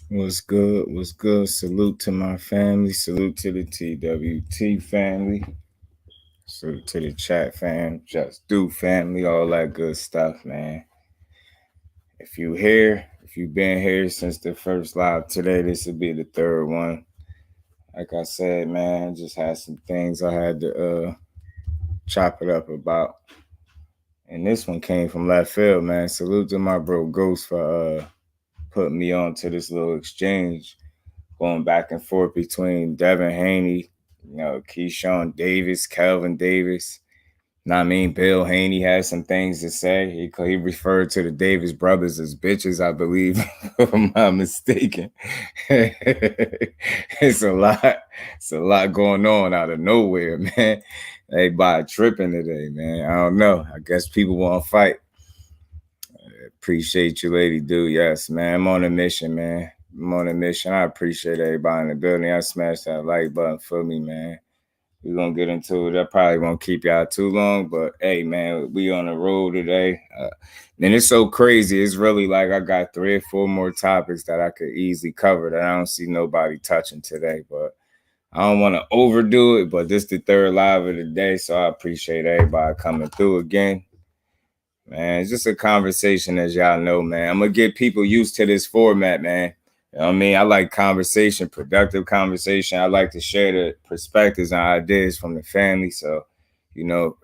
What's good? What's good? Salute to my family. Salute to the TWT family. Salute to the chat fam. Just Do family. All that good stuff, man. If you've been here since the first live today, this will be the third one. Like I said, man, just had some things I had to chop it up about. And this one came from left field, man. Salute to my bro Ghost for putting me on to this little exchange going back and forth between Devin Haney, Keyshawn Davis, Kelvin Davis. Bill Haney had some things to say. He referred to the Davis brothers as bitches, I believe, if I'm not mistaken. It's a lot. It's a lot going on out of nowhere, man. Everybody tripping today, man. I don't know. I guess people want to fight. Appreciate you, lady dude. Yes, man. I'm on a mission, man. I'm on a mission. I appreciate everybody in the building. I smashed that like button for me, man. We're gonna get into it. I probably won't keep y'all too long, but hey, man, we on the road today. And it's so crazy. It's really like I got 3 or 4 more topics that I could easily cover that I don't see nobody touching today. But I don't want to overdo it. But this is the third live of the day, so I appreciate everybody coming through again. Man, it's just a conversation, as y'all know, man. I'm gonna get people used to this format, man. You know what I mean? I like conversation, productive conversation. I like to share the perspectives and ideas from the family. So,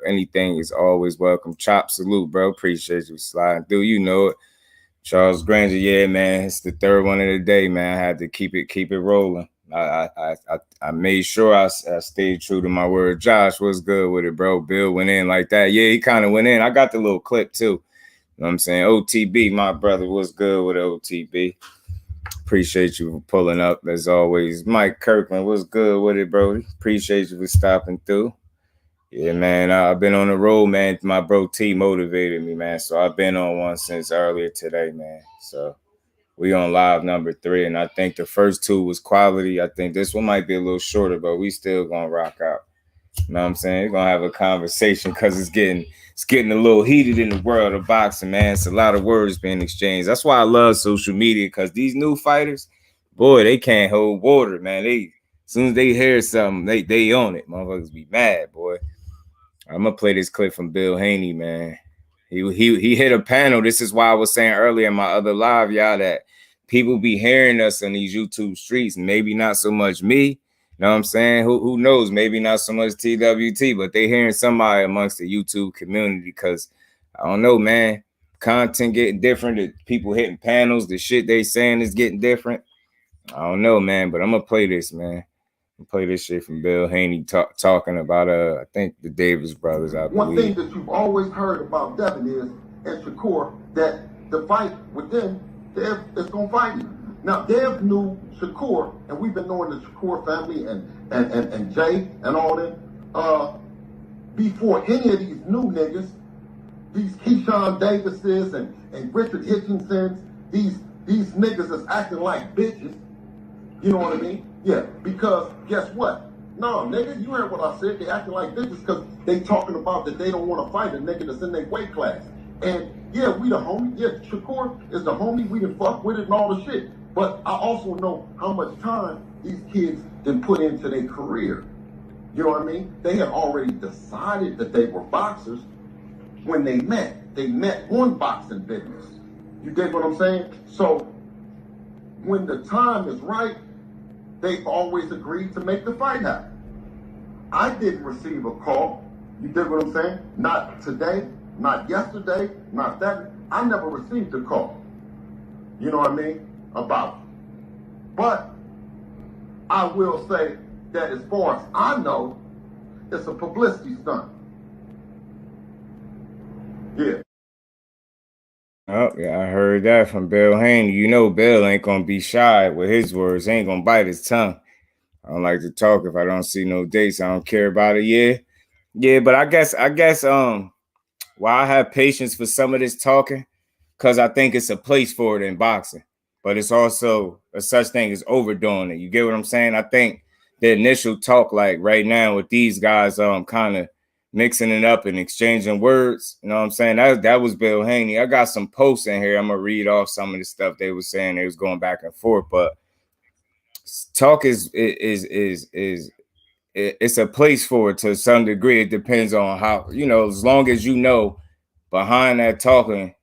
anything is always welcome. Chop salute, bro. Appreciate you sliding through. You know it. Charles Granger, yeah, man. It's the third one of the day, man. I had to keep it rolling. I made sure I stayed true to my word. Josh, what's good with it, bro? Bill went in like that. Yeah, he kind of went in. I got the little clip too. You know what I'm saying? OTB, my brother, what's good with OTB? Appreciate you for pulling up as always. Mike Kirkland, what's good with it, bro? Appreciate you for stopping through. Yeah, man, I've been on the road, man. My bro T motivated me, man. So I've been on one since earlier today, man. So we on live number 3, and I think the first 2 was quality. I think this one might be a little shorter, but we still gonna rock out. You know what I'm saying? We're gonna have a conversation because it's getting a little heated in the world of boxing, man. It's a lot of words being exchanged. That's why I love social media, because these new fighters, boy, they can't hold water, man. As soon as they hear something, they own it. Motherfuckers be mad, boy. I'm gonna play this clip from Bill Haney, man. He hit a panel. This is why I was saying earlier in my other live, y'all, that people be hearing us on these YouTube streets. Maybe not so much me. You know what I'm saying? Who knows? Maybe not so much TWT, but they hearing somebody amongst the YouTube community, because I don't know, man. Content getting different. The people hitting panels. The shit they saying is getting different. I don't know, man, but I'm gonna play this, man. Play this shit from Bill Haney talking about I think the Davis brothers, I believe. One thing that you've always heard about Devin and Shakur, that the fight with them, Dev is gonna fight you. Now Dev knew Shakur, and we've been knowing the Shakur family and Jay and all them before any of these new niggas, these Keyshawn Davises and Richard Hitchinsons, these niggas that's acting like bitches. You know what I mean? Yeah, because guess what? No, nigga, you heard what I said. They acting like bitches because they talking about that they don't want to fight a nigga that's in their weight class. And yeah, we the homie. Yeah, Shakur is the homie. We done fuck with it and all the shit. But I also know how much time these kids done put into their career. You know what I mean? They had already decided that they were boxers when they met. They met on boxing business. You dig what I'm saying? So when the time is right, they've always agreed to make the fight happen. I didn't receive a call. You dig what I'm saying? Not today, not yesterday, not that. I never received a call. You know what I mean? About it. But I will say that as far as I know, it's a publicity stunt. Yeah. Oh, yeah, I heard that from Bill Haney. You know Bill ain't gonna be shy with his words. He ain't gonna bite his tongue. I don't like to talk if I don't see no dates. I don't care about it. Yeah, but I guess why I have patience for some of this talking, because I think it's a place for it in boxing. But it's also a such thing as overdoing it. You get what I'm saying? I think the initial talk, like right now with these guys, kind of mixing it up and exchanging words. You know what I'm saying? That was Bill Haney. I got some posts in here. I'm gonna read off some of the stuff they were saying. They was going back and forth, but talk is it's a place for it to some degree. It depends on how, as long as behind that talking,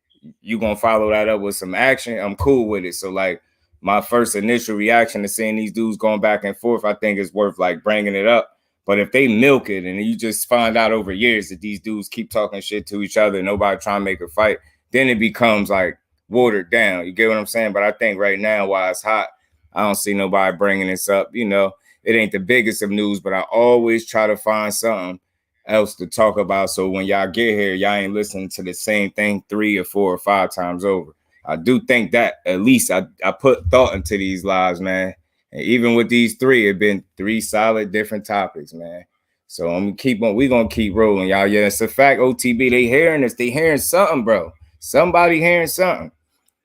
you gonna follow that up with some action. I'm cool with it. So like my first initial reaction to seeing these dudes going back and forth, I think it's worth like bringing it up. But if they milk it and you just find out over years that these dudes keep talking shit to each other, nobody trying to make a fight, then it becomes like watered down. You get what I'm saying? But I think right now, while it's hot, I don't see nobody bringing this up. It ain't the biggest of news, but I always try to find something else to talk about. So when y'all get here, y'all ain't listening to the same thing 3 or 4 or 5 times over. I do think that at least I put thought into these lives, man. And even with these 3, it been 3 solid different topics, man. So we gonna keep rolling, y'all. Yeah, it's a fact. OTB, they hearing this. They hearing something, bro. Somebody hearing something.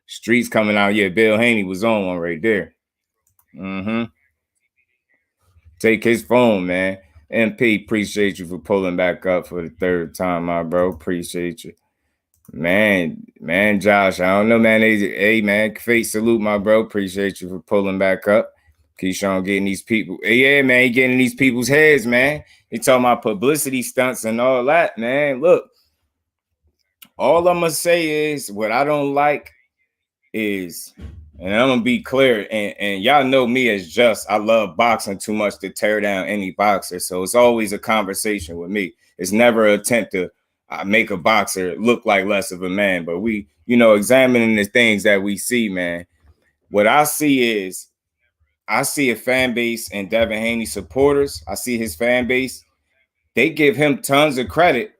Streets coming out. Yeah, Bill Haney was on one right there. Take his phone, man. MP, appreciate you for pulling back up for the 3rd time, my bro. Appreciate you. Man, Josh, I don't know, man. Hey, man, fate salute, my bro. Appreciate you for pulling back up. Keyshawn getting these people. Yeah, man, he getting in these people's heads, man. He talking about publicity stunts and all that, man. Look, all I'm going to say is what I don't like is, and I'm going to be clear, and y'all know me as Just, I love boxing too much to tear down any boxer. So it's always a conversation with me. It's never an attempt to make a boxer look like less of a man. But we, examining the things that we see, man, what I see is, I see a fan base and Devin Haney supporters. I see his fan base. They give him tons of credit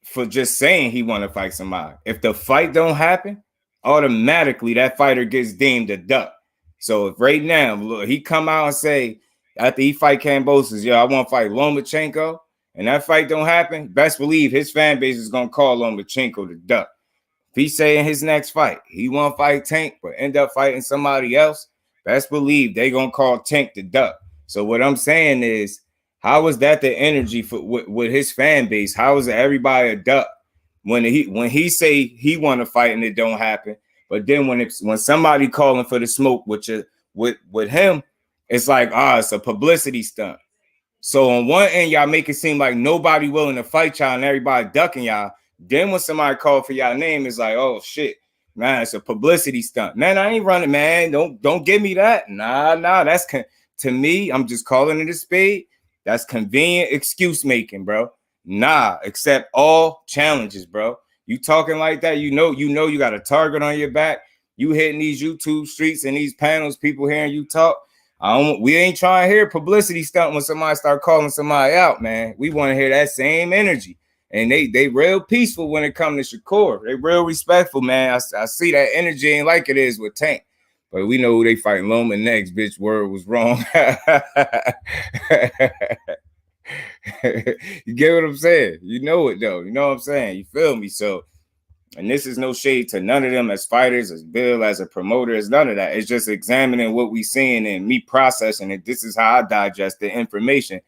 for just saying he want to fight somebody. If the fight don't happen, automatically that fighter gets deemed a duck. So if right now, look, he come out and say, after he fight Kambosos, I want to fight Lomachenko, and that fight don't happen, best believe his fan base is going to call Lomachenko the duck. If he say in his next fight, he want to fight Tank, but end up fighting somebody else, best believe they going to call Tank the duck. So what I'm saying is, how is that the energy for with his fan base? How is everybody a duck when he say he want to fight and it don't happen? But then when somebody calling for the smoke with him, it's like, it's a publicity stunt. So on one end, y'all make it seem like nobody willing to fight y'all and everybody ducking y'all. Then when somebody call for y'all name, it's like, oh shit, man, it's a publicity stunt. Man, I ain't running, man. Don't give me that. Nah. That's to me, I'm just calling it a spade. That's convenient excuse making, bro. Nah, accept all challenges, bro. You talking like that, you know you got a target on your back. You hitting these YouTube streets and these panels, people hearing you talk. We ain't trying to hear publicity stunt when somebody start calling somebody out, man. We want to hear that same energy. And they real peaceful when it comes to Shakur. They real respectful, man. I see that energy ain't like it is with Tank. But we know who they fighting Loma next, bitch. Word was wrong. You get what I'm saying? You know it, though. You know what I'm saying? You feel me? So, and this is no shade to none of them as fighters, as Bill, as a promoter. It's none of that. It's just examining what we seeing and me processing it. This is how I digest the information.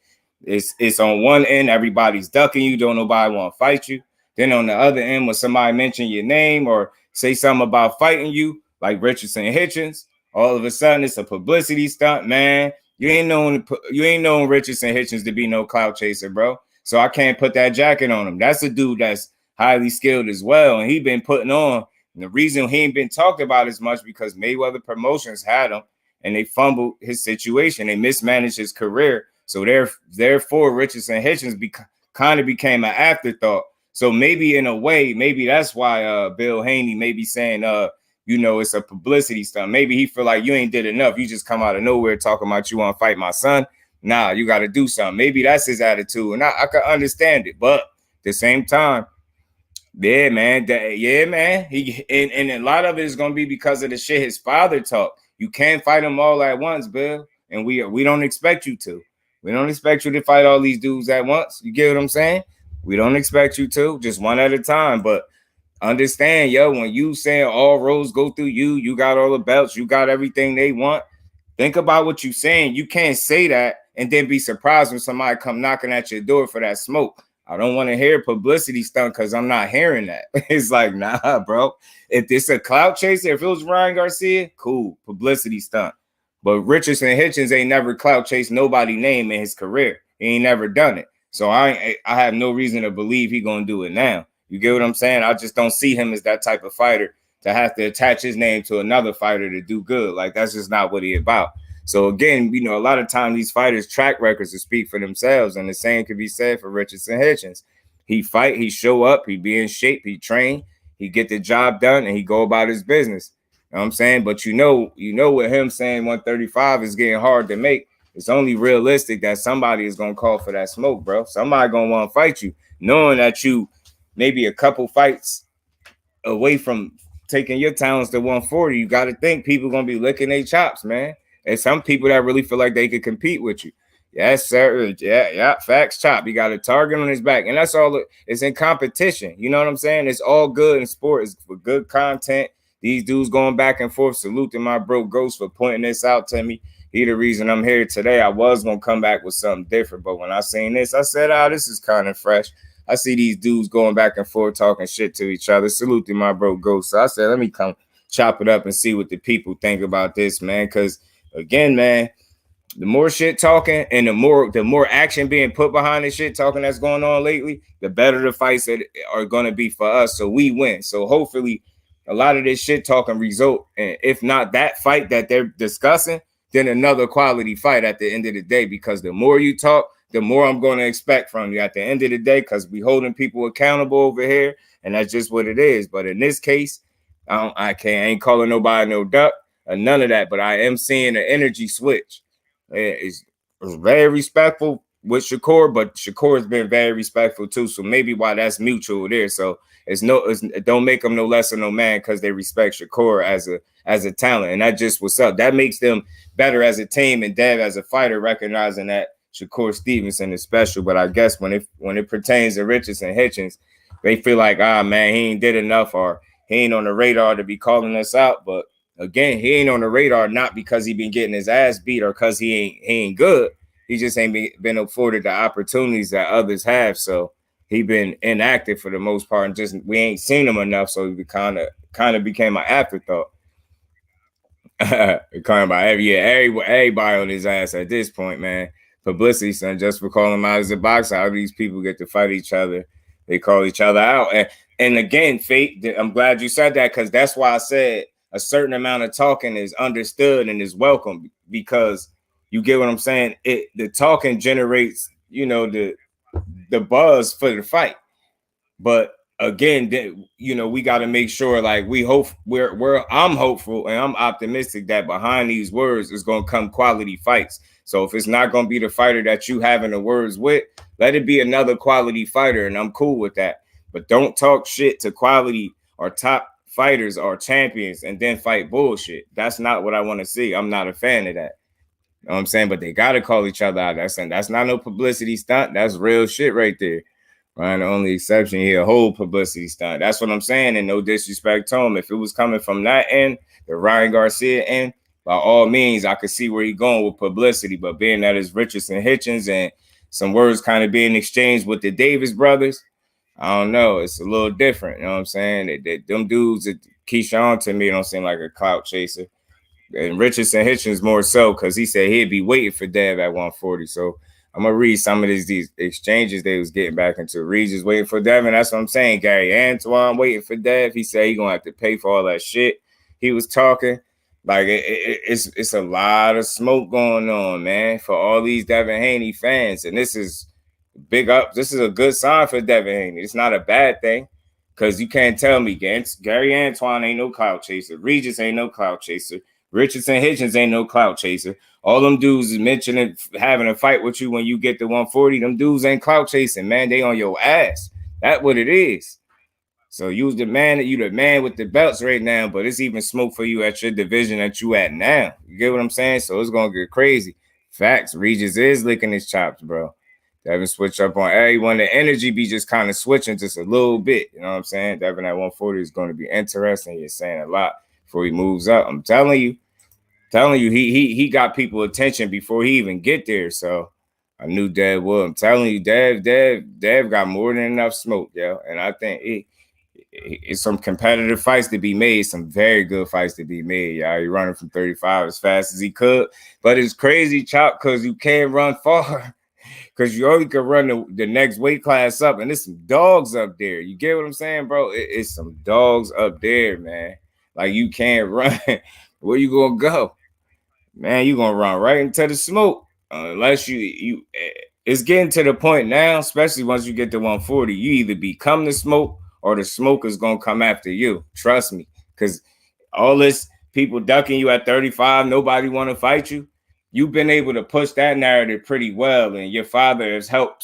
It's on one end, everybody's ducking you. Don't nobody want to fight you. Then on the other end, when somebody mention your name or say something about fighting you, like Richardson Hitchins, all of a sudden it's a publicity stunt, man. You ain't known Richardson Hitchins to be no clout chaser, bro. So I can't put that jacket on him. That's a dude that's highly skilled as well, and he been putting on. And the reason he ain't been talked about as much because Mayweather Promotions had him, and they fumbled his situation. They mismanaged his career. So therefore, Richardson Hitchins kind of became an afterthought. So maybe in a way, maybe that's why Bill Haney may be saying, it's a publicity stunt. Maybe he feel like you ain't did enough. You just come out of nowhere talking about you want to fight my son. Nah, you got to do something. Maybe that's his attitude. And I can understand it. But at the same time, yeah, man. He and a lot of it is going to be because of the shit his father taught. You can't fight them all at once, Bill. And we don't expect you to. We don't expect you to fight all these dudes at once. You get what I'm saying? We don't expect you to. Just one at a time. But understand, when you saying all roads go through you, you got all the belts, you got everything they want. Think about what you're saying. You can't say that and then be surprised when somebody come knocking at your door for that smoke. I don't want to hear publicity stunt because I'm not hearing that. It's like, nah, bro. If it's a clout chaser, if it was Ryan Garcia, cool, publicity stunt. But Richardson Hitchins ain't never clout chased nobody name in his career. He ain't never done it. So I have no reason to believe he gonna do it now. You get what I'm saying? I just don't see him as that type of fighter to have to attach his name to another fighter to do good. Like, that's just not what he about. So again, you know, a lot of times these fighters' track records to speak for themselves, and the same could be said for Richardson Hitchins. He fight, he show up, he be in shape, he train, he get the job done, and he go about his business. You know what I'm saying? But you know, with him saying 135 is getting hard to make, it's only realistic that somebody is gonna call for that smoke, bro. Somebody gonna want to fight you, knowing that you maybe a couple fights away from taking your talents to 140. You got to think people gonna be licking their chops, man. And some people that really feel like they could compete with you. Yes, sir. Yeah. Facts, chop. You got a target on his back, and that's all. It's in competition. You know what I'm saying? It's all good in sport. It's for good content. These dudes going back and forth. Salute to my bro Ghost for pointing this out to me. He the reason I'm here today. I was gonna come back with something different, but when I seen this, I said, this is kind of fresh. I see these dudes going back and forth talking shit to each other. Salute to my bro Ghost. So I said, let me come chop it up and see what the people think about this, man. Because again, man, the more shit talking and the more action being put behind the shit talking that's going on lately, the better the fights that are going to be for us. So we win. So hopefully a lot of this shit talking result, and if not that fight that they're discussing, then another quality fight at the end of the day. Because the more you talk, the more I'm going to expect from you at the end of the day, because we holding people accountable over here, and that's just what it is. But in this case, I ain't calling nobody no duck or none of that, but I am seeing an energy switch. It's very respectful with Shakur, but Shakur has been very respectful too. So maybe why that's mutual there. So it don't make them no less or no man because they respect Shakur as a talent, and that just what's up. That makes them better as a team, and Dev as a fighter, recognizing that Shakur Stevenson is special. But I guess when it pertains to Richardson Hitchins, they feel like, man, he ain't did enough, or he ain't on the radar to be calling us out. But again, he ain't on the radar not because he been getting his ass beat or because he ain't good. He just ain't been afforded the opportunities that others have. So he been inactive for the most part, and just we ain't seen him enough. So he kind of became an afterthought. Everybody on his ass at this point, man. Publicity, son, just for calling him out as a boxer. How these people get to fight each other? They call each other out. And again, Fate, I'm glad you said that, because that's why I said a certain amount of talking is understood and is welcome, because you get what I'm saying. The talking generates, the buzz for the fight. But again, we got to make sure, like, I'm hopeful and I'm optimistic that behind these words is going to come quality fights. So if it's not going to be the fighter that you having the words with, let it be another quality fighter, and I'm cool with that. But don't talk shit to quality or top fighters or champions and then fight bullshit. That's not what I want to see. I'm not a fan of that. You know what I'm saying? But they got to call each other out. That's not no publicity stunt. That's real shit right there. Ryan, the only exception here, a whole publicity stunt. That's what I'm saying, and no disrespect to him. If it was coming from that end, the Ryan Garcia end, by all means, I could see where he's going with publicity. But being that it's Richardson Hitchins and some words kind of being exchanged with the Davis brothers, I don't know. It's a little different. You know what I'm saying? Them dudes, Keyshawn to me don't seem like a clout chaser. And Richardson Hitchins more so, because he said he'd be waiting for Dev at 140. So I'm going to read some of these exchanges they was getting back into. Regis waiting for Devin. That's what I'm saying. Gary Antoine waiting for Dev. He said he's going to have to pay for all that shit. He was talking. Like, it's a lot of smoke going on, man, for all these Devin Haney fans. And this is big up. This is a good sign for Devin Haney. It's not a bad thing, because you can't tell me Gary Antoine ain't no clout chaser. Regis ain't no clout chaser. Richardson Hitchins ain't no clout chaser. All them dudes is mentioning having a fight with you when you get to 140. Them dudes ain't clout chasing, man. They on your ass. That's what it is. So you the man with the belts right now, but it's even smoke for you at your division that you at now. You get what I'm saying? So it's gonna get crazy. Facts. Regis is licking his chops, bro. Devin switch up on everyone. The energy be just kind of switching just a little bit. You know what I'm saying? Devin at 140 is going to be interesting. You're saying a lot before he moves up. I'm telling you, he got people attention before he even get there. So I knew Dev would. I'm telling you, Dev got more than enough smoke, yo. And I think it's some competitive fights to be made, some very good fights to be made. Y'all, he running from 35 as fast as he could. But it's crazy, Chop, because you can't run far. Because you only can run the next weight class up, and there's some dogs up there. You get what I'm saying, bro? It's some dogs up there, man. Like, you can't run. Where you gonna go? Man, you gonna run right into the smoke. Unless it's getting to the point now, especially once you get to 140, you either become the smoke or the smoke is gonna come after you. Trust me. Because all this people ducking you at 35, nobody want to fight you. You've been able to push that narrative pretty well, and your father has helped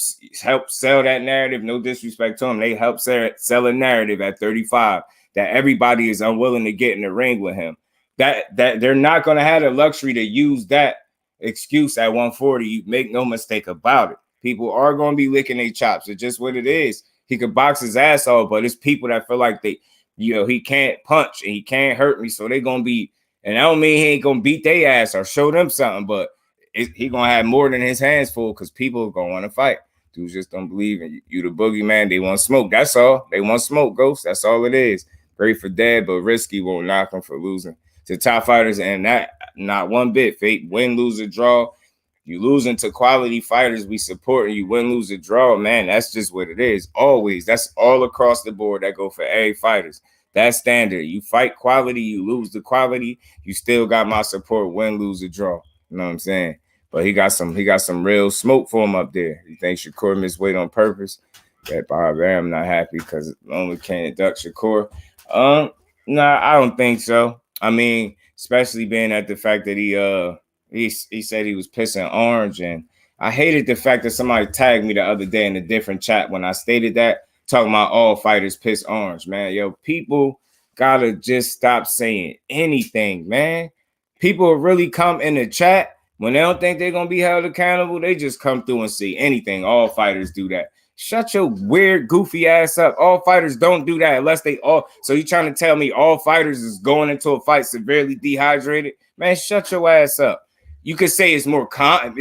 sell that narrative. No disrespect to him, they help sell a narrative at 35 that everybody is unwilling to get in the ring with him. That they're not going to have the luxury to use that excuse at 140. You make no mistake about it. People are going to be licking their chops. It's just what it is. He could box his ass off, but it's people that feel like he can't punch and he can't hurt me, so they're going to be. And I don't mean he ain't gonna beat their ass or show them something, but he gonna have more than his hands full because people are gonna want to fight. Dudes just don't believe in you. You the boogeyman. They want smoke. That's all. They want smoke, Ghost. That's all it is. Great for Dad, but risky. Won't knock him for losing to top fighters, and that not one bit. Fate, win, lose, or draw. You losing to quality fighters we support, and you win, lose, or draw. Man, that's just what it is. Always. That's all across the board. That go for every fighters. That's standard. You fight quality, you lose the quality, you still got my support, win, lose, or draw. You know what I'm saying? But he got some real smoke for him up there. You think Shakur missed weight on purpose? That Bob, I'm not happy because only can't duck Shakur. Nah, I don't think so. I mean, especially being at the fact that he said he was pissing orange, and I hated the fact that somebody tagged me the other day in a different chat when I stated that, talking about all fighters piss orange, man. Yo, people gotta just stop saying anything, man. People really come in the chat when they don't think they're gonna be held accountable. They just come through and say anything. All fighters do that. Shut your weird, goofy ass up. All fighters don't do that unless they all. So you trying to tell me all fighters is going into a fight severely dehydrated? Man, shut your ass up. You could say it's more common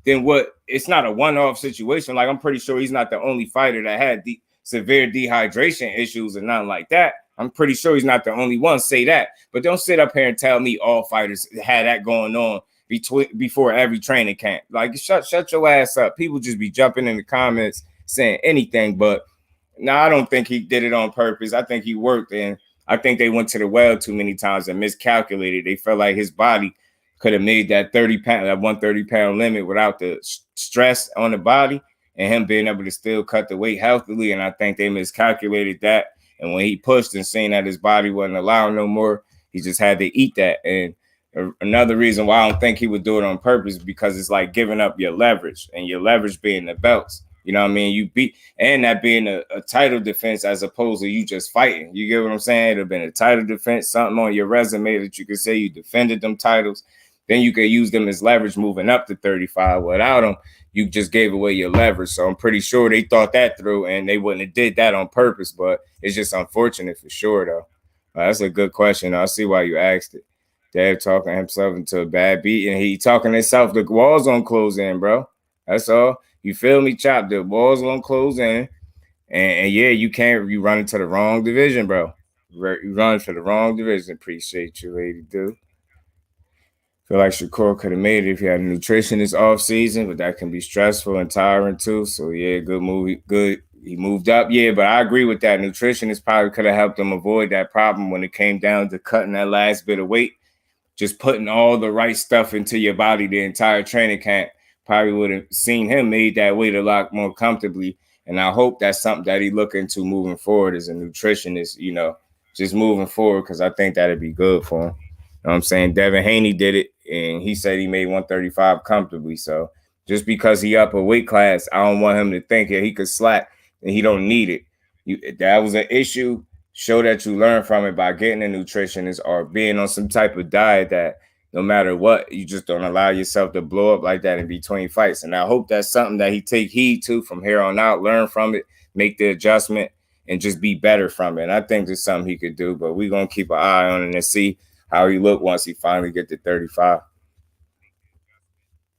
than what. It's not a one-off situation. Like, I'm pretty sure he's not the only fighter that had severe dehydration issues and nothing like that. I'm pretty sure he's not the only one. Say that, but don't sit up here and tell me all fighters had that going on before every training camp. Like, shut your ass up. People just be jumping in the comments saying anything, but no, I don't think he did it on purpose. I think he worked, and I think they went to the well too many times and miscalculated. They felt like his body could have made that 130-pound limit without the stress on the body and him being able to still cut the weight healthily. And I think they miscalculated that. And when he pushed and seen that his body wasn't allowing no more, he just had to eat that. And another reason why I don't think he would do it on purpose, because it's like giving up your leverage, and your leverage being the belts. You know what I mean? You beat, and that being a title defense as opposed to you just fighting. You get what I'm saying? It'd have been a title defense, something on your resume that you could say you defended them titles. Then you could use them as leverage moving up to 35. Without them, you just gave away your leverage. So I'm pretty sure they thought that through, and they wouldn't have did that on purpose. But it's just unfortunate for sure, though. That's a good question. I see why you asked it. Dad talking himself into a bad beat, and he talking himself. The walls gonna close in, bro. That's all. You feel me, Chop? The walls gonna close in, and yeah, you run into the wrong division, bro. You run into the wrong division. Appreciate you, lady, dude. Feel like Shakur could have made it if he had a nutritionist off season, but that can be stressful and tiring too. So yeah, good move. Good. He moved up, yeah, but I agree with that. Nutritionist probably could have helped him avoid that problem when it came down to cutting that last bit of weight. Just putting all the right stuff into your body the entire training camp probably would have seen him made that weight a lot more comfortably. And I hope that's something that he look into moving forward as a nutritionist, just moving forward, because I think that'd be good for him. You know what I'm saying? Devin Haney did it, and he said he made 135 comfortably. So just because he up a weight class, I don't want him to think that he could slack and he don't need it. That was an issue. Show that you learn from it by getting a nutritionist or being on some type of diet that no matter what, you just don't allow yourself to blow up like that in between fights. And I hope that's something that he take heed to from here on out, learn from it, make the adjustment, and just be better from it. And I think there's something he could do, but we're going to keep an eye on it and see how he look once he finally get to 35.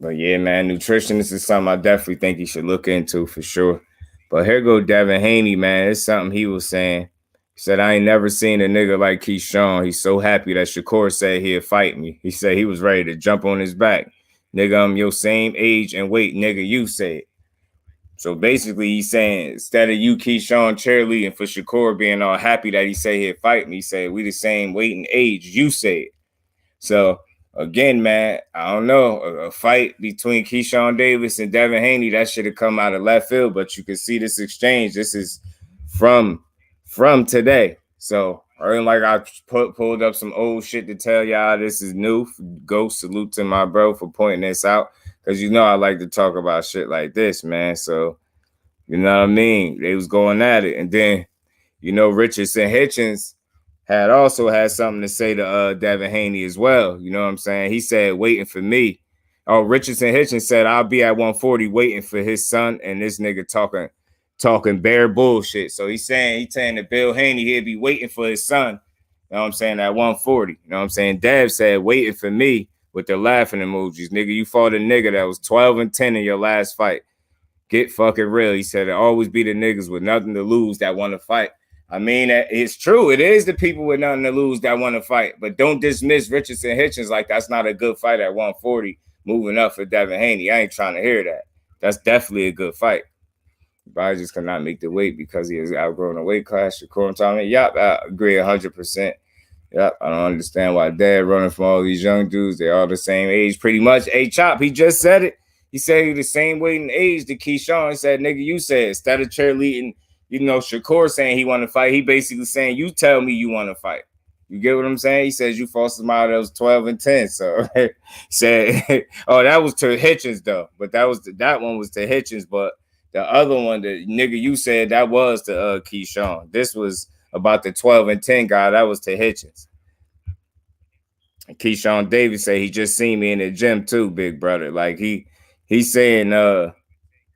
But yeah, man, nutrition, this is something I definitely think you should look into for sure. But here go Devin Haney, man. It's something he was saying. He said, I ain't never seen a nigga like Keyshawn. He's so happy that Shakur said he'd fight me. He said he was ready to jump on his back. Nigga, I'm your same age and weight, nigga, you said. So basically, he's saying instead of you, Keyshawn, cheerleading for Shakur being all happy that he said he'd fight me, he said we the same weight and age, you said. So again, man, I don't know. A fight between Keyshawn Davis and Devin Haney, that should have come out of left field, but you can see this exchange. This is from today. So like I pulled up some old shit to tell y'all this is new. Go salute to my bro for pointing this out. Cause you know I like to talk about shit like this, man. So you know what I mean? They was going at it. And then, you know, Richardson Hitchins also had something to say to Devin Haney as well. You know what I'm saying? He said, waiting for me. Oh, Richardson Hitchins said, I'll be at 140 waiting for his son, and this nigga talking bare bullshit. So he's saying that Bill Haney, he'll be waiting for his son. You know what I'm saying? At 140. You know what I'm saying? Dev said, waiting for me with the laughing emojis. Nigga, you fought a nigga that was 12-10 in your last fight. Get fucking real. He said, it always be the niggas with nothing to lose that want to fight. I mean, it's true. It is the people with nothing to lose that want to fight. But don't dismiss Richardson Hitchins like that's not a good fight at 140 moving up for Devin Haney. I ain't trying to hear that. That's definitely a good fight. But I just cannot make the weight because he has outgrown a weight class. Shakur Tommy, yep, I agree 100%. Yep, I don't understand why Dad running from all these young dudes. They're all the same age pretty much. Hey, Chop, he just said it. He said he the same weight and age to Keyshawn. He said, nigga, you said instead of cheerleading, you know, Shakur saying he want to fight, he basically saying, you tell me you want to fight. You get what I'm saying? He says you fought somebody that was 12-10. So he said, oh, that was to Hitchins though. But that one was to Hitchins. But the other one, the nigga you said, that was to Keyshawn. This was about the 12-10 guy. That was to Hitchins. And Keyshawn Davis said he just seen me in the gym too, big brother. Like he's saying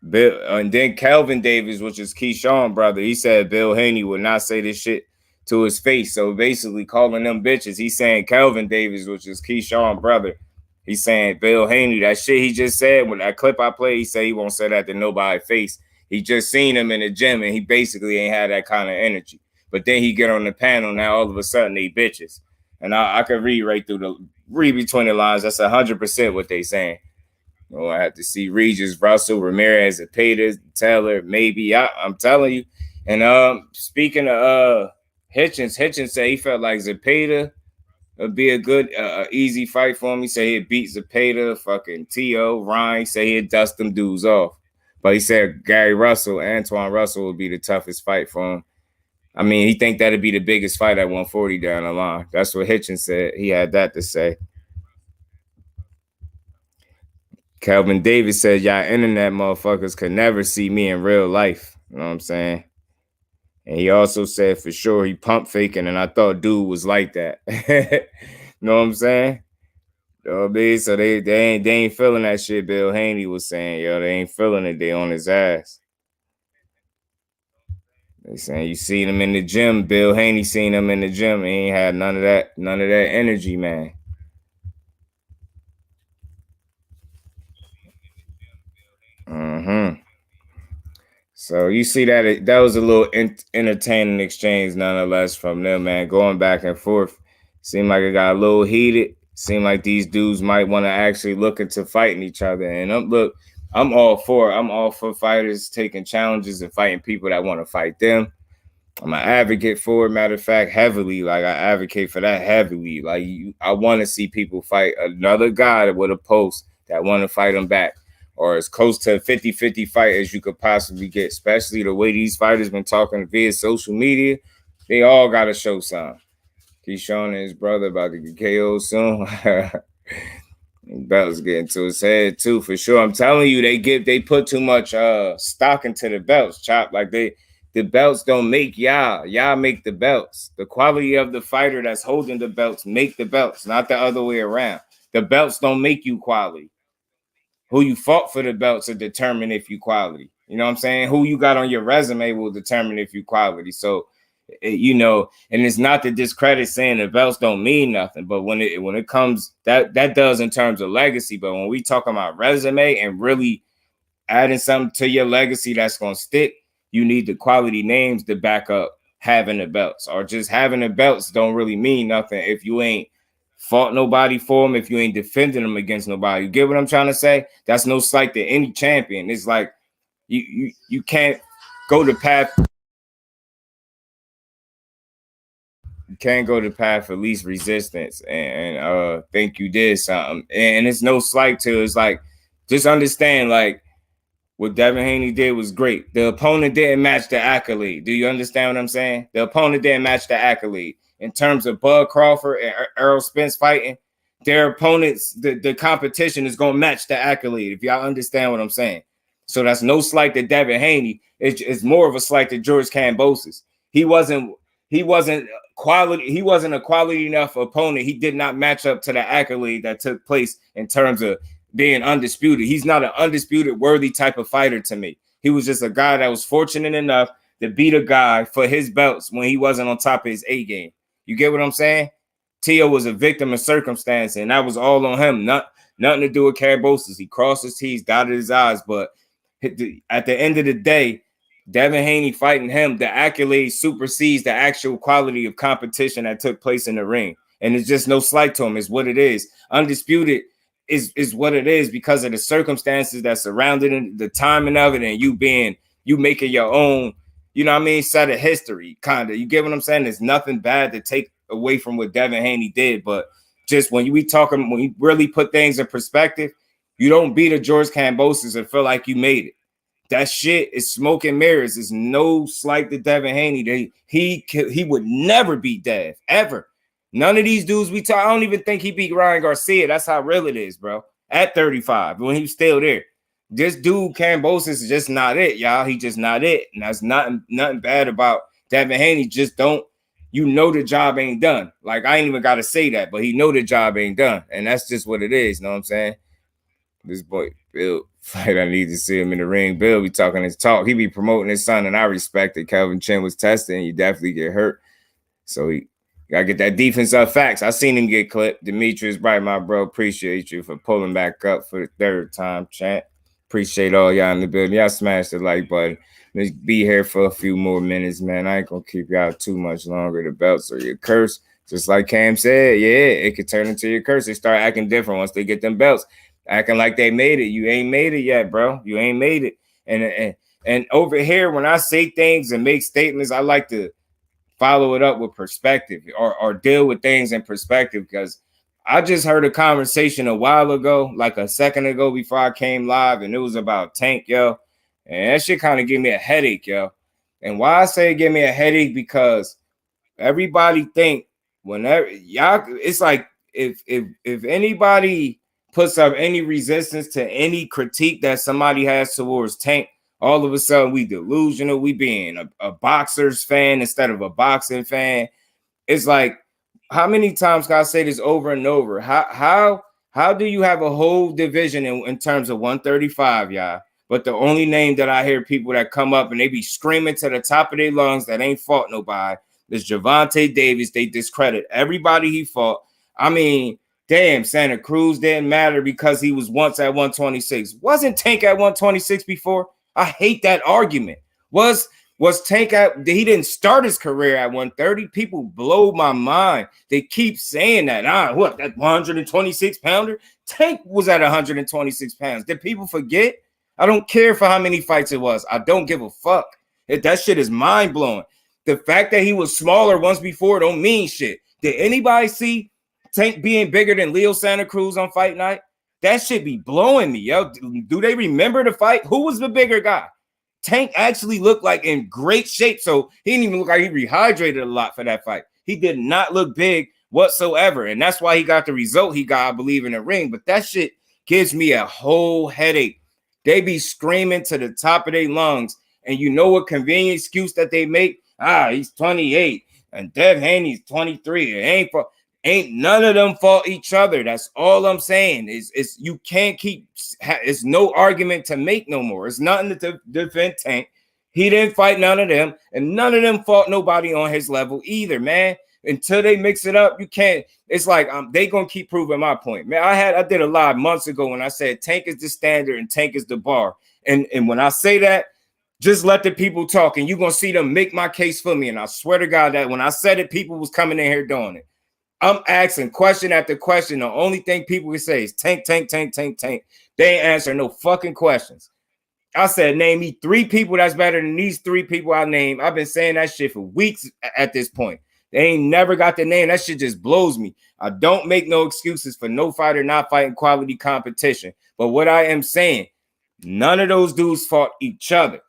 Bill, and then Calvin Davis, which is Keyshawn brother, he said Bill Haney would not say this shit to his face. So basically calling them bitches, he's saying Calvin Davis, which is Keyshawn brother, he's saying Bill Haney, that shit he just said when that clip I played, he said he won't say that to nobody's face. He just seen him in the gym and he basically ain't had that kind of energy. But then he get on the panel, now all of a sudden they bitches. And I could read between the lines. That's 100% what they saying. Oh, I have to see Regis, Russell, Ramirez, Zepeda, Taylor, maybe. I'm telling you. And speaking of Hitchins said he felt like Zepeda would be a good, easy fight for him. He said he'd beat Zepeda, fucking T.O., Ryan. He said he'd dust them dudes off. But he said Antoine Russell would be the toughest fight for him. I mean, he think that'd be the biggest fight at 140 down the line. That's what Hitchins said. He had that to say. Calvin Davis said, y'all internet motherfuckers could never see me in real life. You know what I'm saying? And he also said for sure he pump faking, and I thought dude was like that. You know what I'm saying? You know what I mean? So they ain't feeling that shit Bill Haney was saying. Yo, they ain't feeling it. They on his ass. They saying you seen him in the gym. Bill Haney seen him in the gym. He ain't had none of that energy, man. Mm-hmm. So you see that was a little entertaining exchange, nonetheless, from them, man. Going back and forth. Seemed like it got a little heated. Seemed like these dudes might want to actually look into fighting each other. And I'm all for fighters taking challenges and fighting people that want to fight them. I'm an advocate for it. Matter of fact, heavily. Like I advocate for that heavily. Like I want to see people fight another guy with a post that want to fight him back, or as close to a 50-50 fight as you could possibly get. Especially the way these fighters been talking via social media, they all got to show some. Keyshawn and his brother about to get KO soon. Belts getting to his head too, for sure. I'm telling you, they put too much stock into the belts, Chop. Like the belts don't make y'all. Y'all make the belts. The quality of the fighter that's holding the belts make the belts, not the other way around. The belts don't make you quality. Who you fought for the belts will determine if you quality. You know what I'm saying? Who you got on your resume will determine if you quality. So You know, and it's not to discredit saying the belts don't mean nothing, but when it comes, that does in terms of legacy. But when we talk about resume and really adding something to your legacy that's gonna stick, you need the quality names to back up having the belts. Or just having the belts don't really mean nothing if you ain't fought nobody for them, if you ain't defending them against nobody. You get what I'm trying to say? That's no slight to any champion. It's like you can't go the path. You can't go the path of least resistance and think you did something. And it's no slight to, it's like, just understand, like, what Devin Haney did was great. The opponent didn't match the accolade. Do you understand what I'm saying? The opponent didn't match the accolade. In terms of Bud Crawford and Errol Spence fighting, their opponents, the competition is going to match the accolade, if y'all understand what I'm saying. So that's no slight to Devin Haney. It's more of a slight to George Kambosos. He wasn't quality. He wasn't a quality enough opponent. He did not match up to the accolade that took place in terms of being undisputed. He's not an undisputed worthy type of fighter to me. He was just a guy that was fortunate enough to beat a guy for his belts when he wasn't on top of his A game. You get what I'm saying? Tio was a victim of circumstance, and that was all on him. Nothing to do with Kambosos. He crossed his T's, dotted his I's, but at the end of the day, Devin Haney fighting him, the accolade supersedes the actual quality of competition that took place in the ring. And it's just no slight to him. It's what it is. Undisputed is what it is because of the circumstances that surrounded it, the timing of it, and you making your own, you know what I mean, set of history, kind of. You get what I'm saying? There's nothing bad to take away from what Devin Haney did, but just when you really put things in perspective, you don't beat a George Kambosos and feel like you made it. That shit is smoke and mirrors. It's no slight to Devin Haney. He would never beat Dev, ever. None of these dudes I don't even think he beat Ryan Garcia. That's how real it is, bro. At 35, when he was still there. This dude, Kambosos, is just not it, y'all. He just not it. And that's nothing bad about Devin Haney. Just don't, the job ain't done. Like, I ain't even got to say that, but he know the job ain't done. And that's just what it is, you know what I'm saying? This boy, Bill, fight, I need to see him in the ring. Bill be talking his talk. He be promoting his son, and I respect it. Kelvin Chin was testing. He definitely get hurt. So he got to get that defense up facts. I seen him get clipped. Demetrius Bright, my bro, appreciate you for pulling back up for the third time, chat. Appreciate all y'all in the building. Y'all smash the like button. Let's be here for a few more minutes, man. I ain't going to keep y'all too much longer. The belts are your curse. Just like Cam said, yeah, it could turn into your curse. They start acting different once they get them belts. Acting like they made it. You ain't made it yet, bro. You ain't made it. And over here, when I say things and make statements, I like to follow it up with perspective or deal with things in perspective, because I just heard a conversation a while ago, like a second ago before I came live, and it was about Tank, yo. And that shit kind of gave me a headache, yo. And why I say it gave me a headache, because everybody think whenever y'all, it's like if anybody puts up any resistance to any critique that somebody has towards Tank, all of a sudden we delusional. We being a boxer's fan instead of a boxing fan. It's like, how many times can I say this over and over? How do you have a whole division in terms of 135, y'all? But the only name that I hear people that come up and they be screaming to the top of their lungs that ain't fought nobody is Gervonta Davis. They discredit everybody he fought. I mean, damn, Santa Cruz didn't matter because he was once at 126. Wasn't Tank at 126 before? I hate that argument. Was Tank he didn't start his career at 130? People blow my mind. They keep saying that. That 126 pounder? Tank was at 126 pounds. Did people forget? I don't care for how many fights it was. I don't give a fuck. That shit is mind-blowing. The fact that he was smaller once before don't mean shit. Did anybody see Tank being bigger than Leo Santa Cruz on fight night? That shit be blowing me, yo. Do they remember the fight? Who was the bigger guy? Tank actually looked like in great shape, so he didn't even look like he rehydrated a lot for that fight. He did not look big whatsoever, and that's why he got the result he got, I believe, in the ring. But that shit gives me a whole headache. They be screaming to the top of their lungs, and you know what convenient excuse that they make? He's 28, and Dev Haney's 23. Ain't none of them fought each other. That's all I'm saying. Is you can't keep. It's no argument to make no more. It's nothing to defend Tank. He didn't fight none of them, and none of them fought nobody on his level either, man. Until they mix it up, you can't. It's like they gonna keep proving my point, man. I did a live months ago when I said Tank is the standard and Tank is the bar, and when I say that, just let the people talk, and you're gonna see them make my case for me. And I swear to God that when I said it, people was coming in here doing it. I'm asking question after question. The only thing people can say is Tank, Tank, Tank, Tank, Tank. They ain't answer no fucking questions. I said, name me 3 people that's better than these 3 people I named. I've been saying that shit for weeks at this point. They ain't never got the name. That shit just blows me. I don't make no excuses for no fighter not fighting quality competition. But what I am saying, none of those dudes fought each other.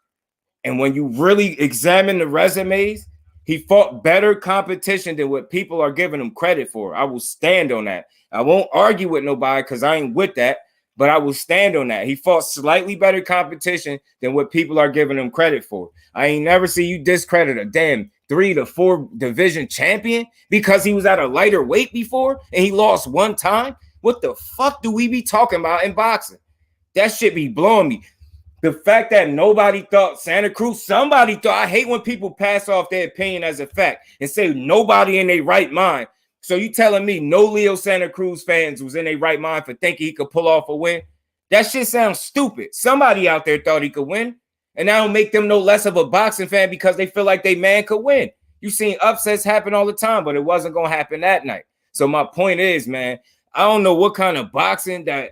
And when you really examine the resumes, he fought better competition than what people are giving him credit for. I will stand on that. I won't argue with nobody because I ain't with that, but I will stand on that. He fought slightly better competition than what people are giving him credit for. I ain't never see you discredit a damn 3 to 4 division champion because he was at a lighter weight before and he lost one time. What the fuck do we be talking about in boxing? That shit be blowing me. The fact that nobody thought Santa Cruz, somebody thought, I hate when people pass off their opinion as a fact and say nobody in their right mind. So you telling me no Leo Santa Cruz fans was in their right mind for thinking he could pull off a win? That shit sounds stupid. Somebody out there thought he could win, and that don't make them no less of a boxing fan because they feel like they man could win. You seen upsets happen all the time, but it wasn't going to happen that night. So my point is, man, I don't know what kind of boxing that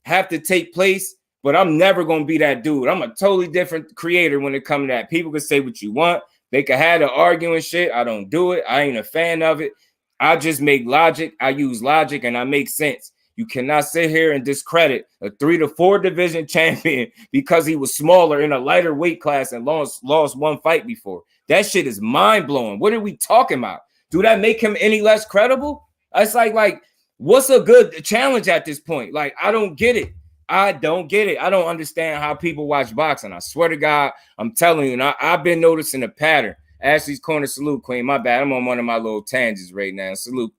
have to take place, but I'm never going to be that dude. I'm a totally different creator when it comes to that. People can say what you want. They can have the arguing shit. I don't do it. I ain't a fan of it. I just make logic. I use logic and I make sense. You cannot sit here and discredit a 3 to 4 division champion because he was smaller in a lighter weight class and lost one fight before. That shit is mind-blowing. What are we talking about? Do that make him any less credible? It's like what's a good challenge at this point? Like, I don't get it. I don't get it. I don't understand how people watch boxing. I swear to God, I'm telling you, and I've been noticing a pattern. Ashley's Corner, salute, Queen. My bad. I'm on one of my little tangents right now. Salute,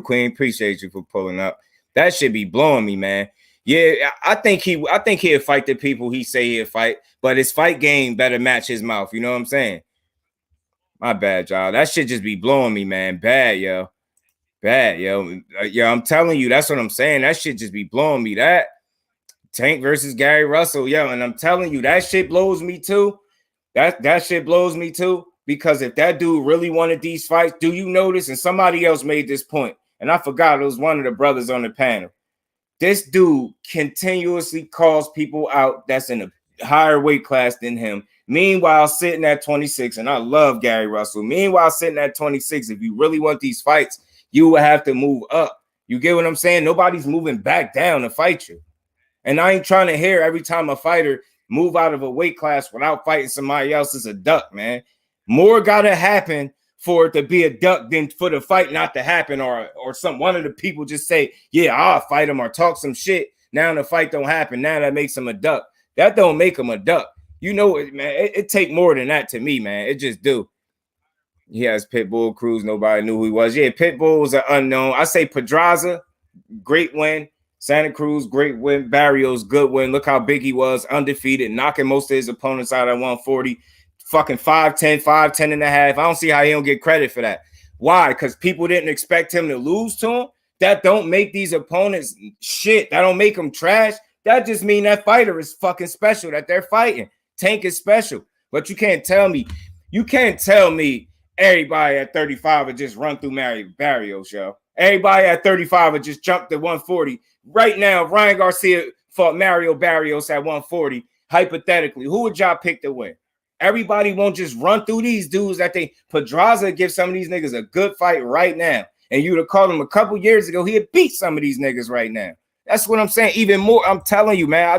Queen. Appreciate you for pulling up. That should be blowing me, man. Yeah, I think he'll fight the people he say he'll fight, but his fight game better match his mouth. You know what I'm saying? My bad, y'all. That shit just be blowing me, man. Bad, yo. Bad, yo. Yo, I'm telling you, that's what I'm saying. That shit just be blowing me. That Tank versus Gary Russell, yo, and I'm telling you, that shit blows me too. That shit blows me too, because if that dude really wanted these fights, do you notice? And somebody else made this point, and I forgot, it was one of the brothers on the panel. This dude continuously calls people out that's in a higher weight class than him. Meanwhile, sitting at 26, and I love Gary Russell. Meanwhile, sitting at 26, if you really want these fights, you will have to move up. You get what I'm saying? Nobody's moving back down to fight you. And I ain't trying to hear every time a fighter move out of a weight class without fighting somebody else is a duck, man. More got to happen for it to be a duck than for the fight not to happen, or one of the people just say, yeah, I'll fight him, or talk some shit. Now the fight don't happen. Now that makes him a duck. That don't make him a duck. You know it, man. It take more than that to me, man. It just do. He has Pitbull Cruz. Nobody knew who he was. Yeah, Pitbull was an unknown. I say Pedraza, great win. Santa Cruz, great win. Barrios, good win. Look how big he was, undefeated, knocking most of his opponents out at 140. Fucking 5'10 and a half. I don't see how he don't get credit for that. Why? Because people didn't expect him to lose to him? That don't make these opponents shit. That don't make them trash. That just mean that fighter is fucking special that they're fighting. Tank is special. But you can't tell me everybody at 35 would just run through Barrios, yo. Everybody at 35 would just jump to 140. Right now, if Ryan Garcia fought Mario Barrios at 140, hypothetically, who would y'all pick to win? Everybody won't just run through these dudes that they Pedraza give some of these niggas a good fight right now. And you would have called him a couple years ago, he had beat some of these niggas right now. That's what I'm saying. Even more, I'm telling you, man, I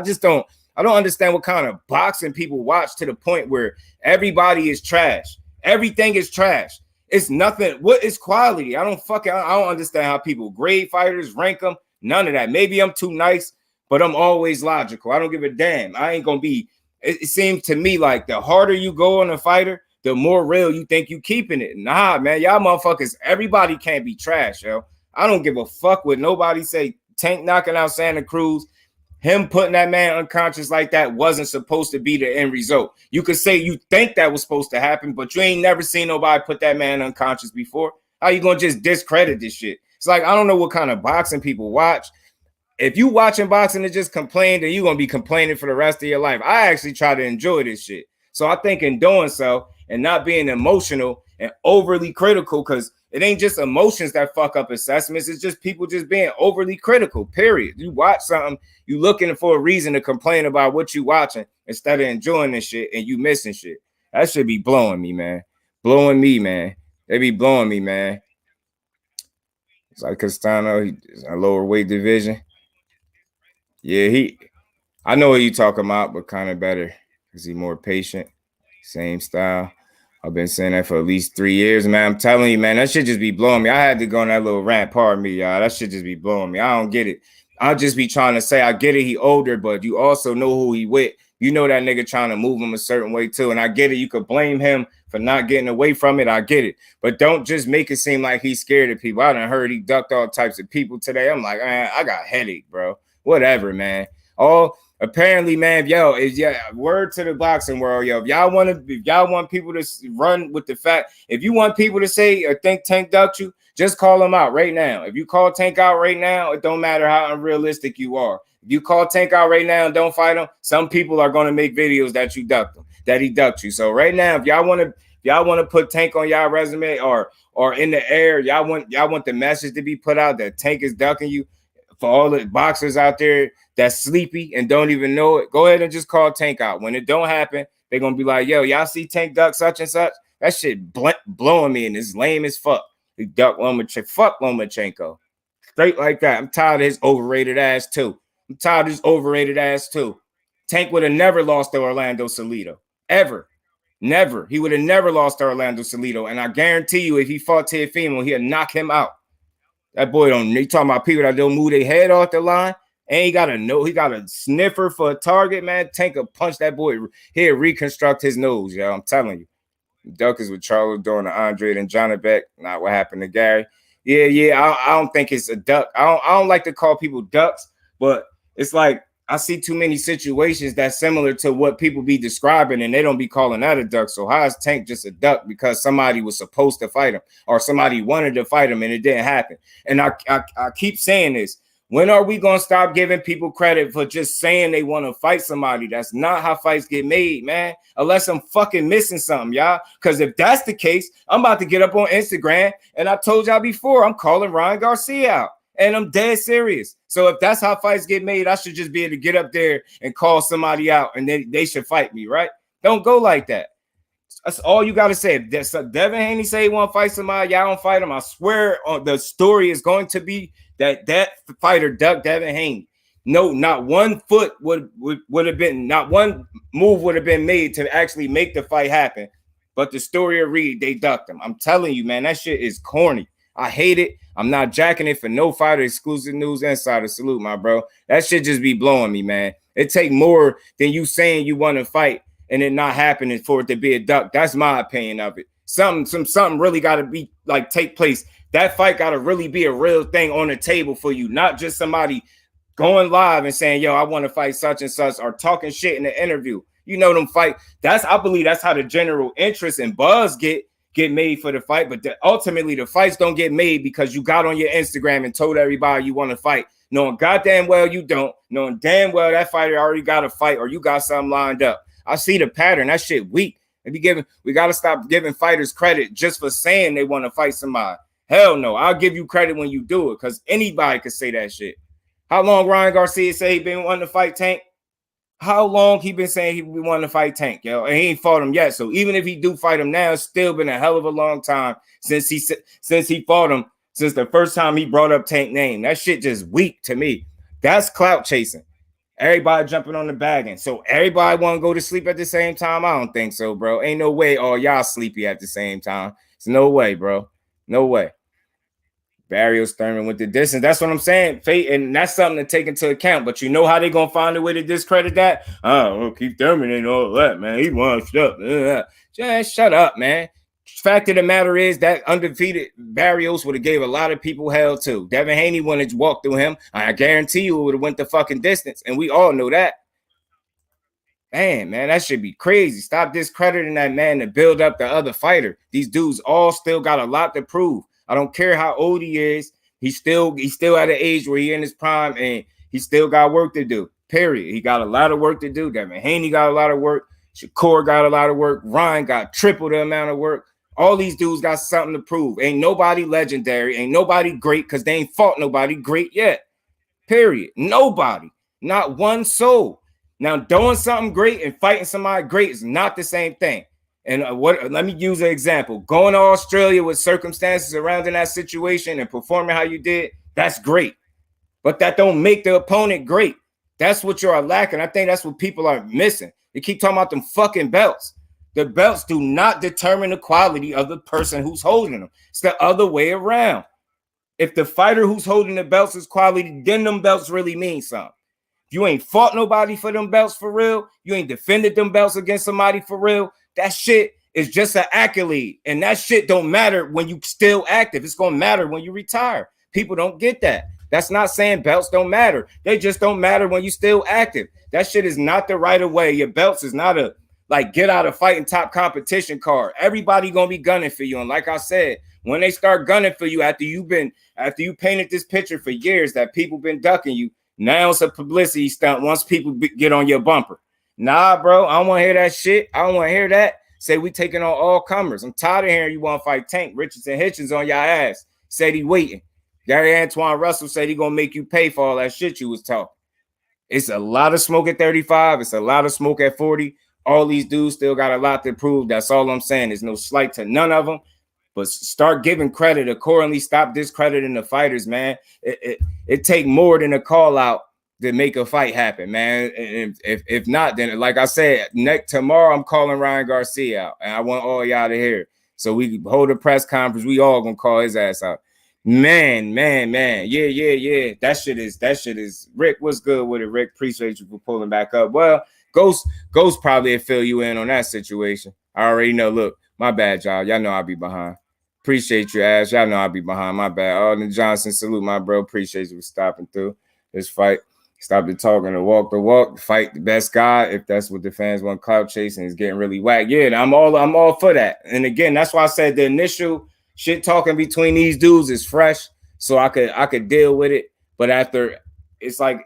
don't understand what kind of boxing people watch to the point where everybody is trash. Everything is trash. It's nothing. What is quality? I don't understand how people grade fighters, rank them. None of that. Maybe I'm too nice, but I'm always logical. I don't give a damn. I ain't going to be. It seems to me like the harder you go on a fighter, the more real you think you keeping it. Nah, man, y'all motherfuckers, everybody can't be trash, yo. I don't give a fuck what nobody say. Tank knocking out Santa Cruz. Him putting that man unconscious like that wasn't supposed to be the end result. You could say you think that was supposed to happen, but you ain't never seen nobody put that man unconscious before. How you gonna just discredit this shit? It's like, I don't know what kind of boxing people watch. If you watching boxing and just complain, then you're gonna be complaining for the rest of your life. I actually try to enjoy this shit. So I think in doing so and not being emotional and overly critical, because it ain't just emotions that fuck up assessments. It's just people just being overly critical, period. You watch something, you looking for a reason to complain about what you watching instead of enjoying this shit, and you missing shit. That should be blowing me, man. Blowing me, man. They be blowing me, man. It's like Castano, he's a lower weight division. Yeah, I know what you talking about, but kind of better because he's more patient. Same style. I've been saying that for at least 3 years, man. I'm telling you, man, that shit just be blowing me. I had to go on that little rant. Pardon me, y'all. That shit just be blowing me. I don't get it. I'll just be trying to say, I get it, he older, but you also know who he with. You know that nigga trying to move him a certain way too. And I get it. You could blame him for not getting away from it. I get it. But don't just make it seem like he's scared of people. I done heard he ducked all types of people today. I'm like, man, I got a headache, bro. Whatever, man. Apparently, man, word to the boxing world, yo. If y'all want people to run with the fact, if you want people to say or think Tank ducked you, just call him out right now. If you call Tank out right now, it don't matter how unrealistic you are. If you call Tank out right now and don't fight him, some people are going to make videos that you ducked him, that he ducked you. So right now, if y'all want to put Tank on y'all resume or in the air, y'all want the message to be put out that Tank is ducking you. For all the boxers out there that's sleepy and don't even know it, go ahead and just call Tank out. When it don't happen, they're going to be like, yo, y'all see Tank duck such and such? That shit blowing me and it's lame as fuck. He ducked fuck Lomachenko. Straight like that. I'm tired of his overrated ass too. Tank would have never lost to Orlando Salido. Ever. Never. He would have never lost to Orlando Salido. And I guarantee you, if he fought Teofimo, he'd knock him out. That boy he talking about people that don't move their head off the line. And he got a sniffer for a target, man. Tank will punch that boy. He'll reconstruct his nose, yo. I'm telling you. Duckers with Charles doing the Andre and Johnny Beck. Not what happened to Gary. Yeah. I don't think it's a duck. I don't like to call people ducks, but it's like I see too many situations that's similar to what people be describing, and they don't be calling that a duck. So how is Tank just a duck because somebody was supposed to fight him or somebody wanted to fight him and it didn't happen? And I keep saying this. When are we going to stop giving people credit for just saying they want to fight somebody? That's not how fights get made, man. Unless I'm fucking missing something, y'all. Because if that's the case, I'm about to get up on Instagram, and I told y'all before, I'm calling Ryan Garcia out. And I'm dead serious. So if that's how fights get made, I should just be able to get up there and call somebody out, and then they should fight me, right? Don't go like that. That's all you got to say. If Devin Haney say he want to fight somebody, y'all don't fight him. I swear the story is going to be that fighter ducked Devin Haney. No, not one foot would have been, not one move would have been made to actually make the fight happen. But the story will read, they ducked him. I'm telling you, man, that shit is corny. I hate it. I'm not jacking it for no fighter. Exclusive news insider. Salute, my bro. That shit just be blowing me, man. It take more than you saying you want to fight and it not happening for it to be a duck. That's my opinion of it. Something really got to be like take place. That fight got to really be a real thing on the table for you, not just somebody going live and saying, yo, I want to fight such and such, or talking shit in the interview. You know them fight. I believe that's how the general interest and buzz get made for the fight. But ultimately, the fights don't get made because you got on your Instagram and told everybody you want to fight, knowing goddamn well you don't, knowing damn well that fighter already got a fight or you got something lined up. I see the pattern. That shit weak. We got to stop giving fighters credit just for saying they want to fight somebody. Hell no. I'll give you credit when you do it, because anybody could say that shit. How long Ryan Garcia say he been wanting to fight Tank? How long he been saying he wanted to fight Tank, yo? And he ain't fought him yet. So even if he do fight him now, it's still been a hell of a long time since he fought him, since the first time he brought up Tank name. That shit just weak to me. That's clout chasing. Everybody jumping on the bagging. So everybody want to go to sleep at the same time? I don't think so, bro. Ain't no way all y'all sleepy at the same time. It's no way, bro. No way. Barrios Thurman with the distance. That's what I'm saying. Fate, and that's something to take into account. But you know how they gonna find a way to discredit that? Oh, well, Keith Thurman ain't all that, man. He washed up. Just shut up, man. Fact of the matter is that undefeated Barrios would have gave a lot of people hell too. Devin Haney wanted to walk through him. I guarantee you it would have went the fucking distance, and we all know that. Man, that should be crazy. Stop discrediting that man to build up the other fighter. These dudes all still got a lot to prove. I don't care how old he is. He's still at an age where he's in his prime, and he still got work to do. Period. He got a lot of work to do. Devin Haney got a lot of work. Shakur got a lot of work. Ryan got triple the amount of work. All these dudes got something to prove. Ain't nobody legendary. Ain't nobody great because they ain't fought nobody great yet. Period. Nobody. Not one soul. Now, doing something great and fighting somebody great is not the same thing. And let me use an example. Going to Australia with circumstances surrounding that situation and performing how you did, that's great. But that don't make the opponent great. That's what you're lacking. I think that's what people are missing. They keep talking about them fucking belts. The belts do not determine the quality of the person who's holding them. It's the other way around. If the fighter who's holding the belts is quality, then them belts really mean something. If you ain't fought nobody for them belts for real, you ain't defended them belts against somebody for real, that shit is just an accolade. And that shit don't matter when you still active. It's going to matter when you retire. People don't get that. That's not saying belts don't matter. They just don't matter when you still active. That shit is not the right of way. Your belts is not a get out of fighting top competition card. Everybody gonna be gunning for you. And like I said, when they start gunning for you after you painted this picture for years that people been ducking you, now it's a publicity stunt once people get on your bumper. Nah, bro, I don't want to hear that shit. I don't want to hear that. Say we taking on all comers. I'm tired of hearing you want to fight Tank. Richardson Hitchins on your ass. Said he waiting. Gary Antoine Russell said he gonna make you pay for all that shit you was talking. It's a lot of smoke at 35. It's a lot of smoke at 40. All these dudes still got a lot to prove. That's all I'm saying. There's no slight to none of them. But start giving credit accordingly. Stop discrediting the fighters, man. It take more than a call out to make a fight happen, man. And if not, then like I said, tomorrow I'm calling Ryan Garcia out, and I want all y'all to hear it. So we hold a press conference. We all gonna call his ass out. Man. Yeah. That shit is Rick. What's good with it, Rick? Appreciate you for pulling back up. Well, Ghost probably fill you in on that situation. I already know. Look, my bad, y'all. Y'all know I'll be behind. Appreciate you, Ash. Y'all know I'll be behind. My bad. Alden Johnson, salute, my bro. Appreciate you for stopping through this fight. Stop the talking and walk the walk. Fight the best guy. If that's what the fans want, clout chasing is getting really whack. Yeah, I'm all for that. And again, that's why I said the initial shit talking between these dudes is fresh, so I could deal with it. But after, it's like,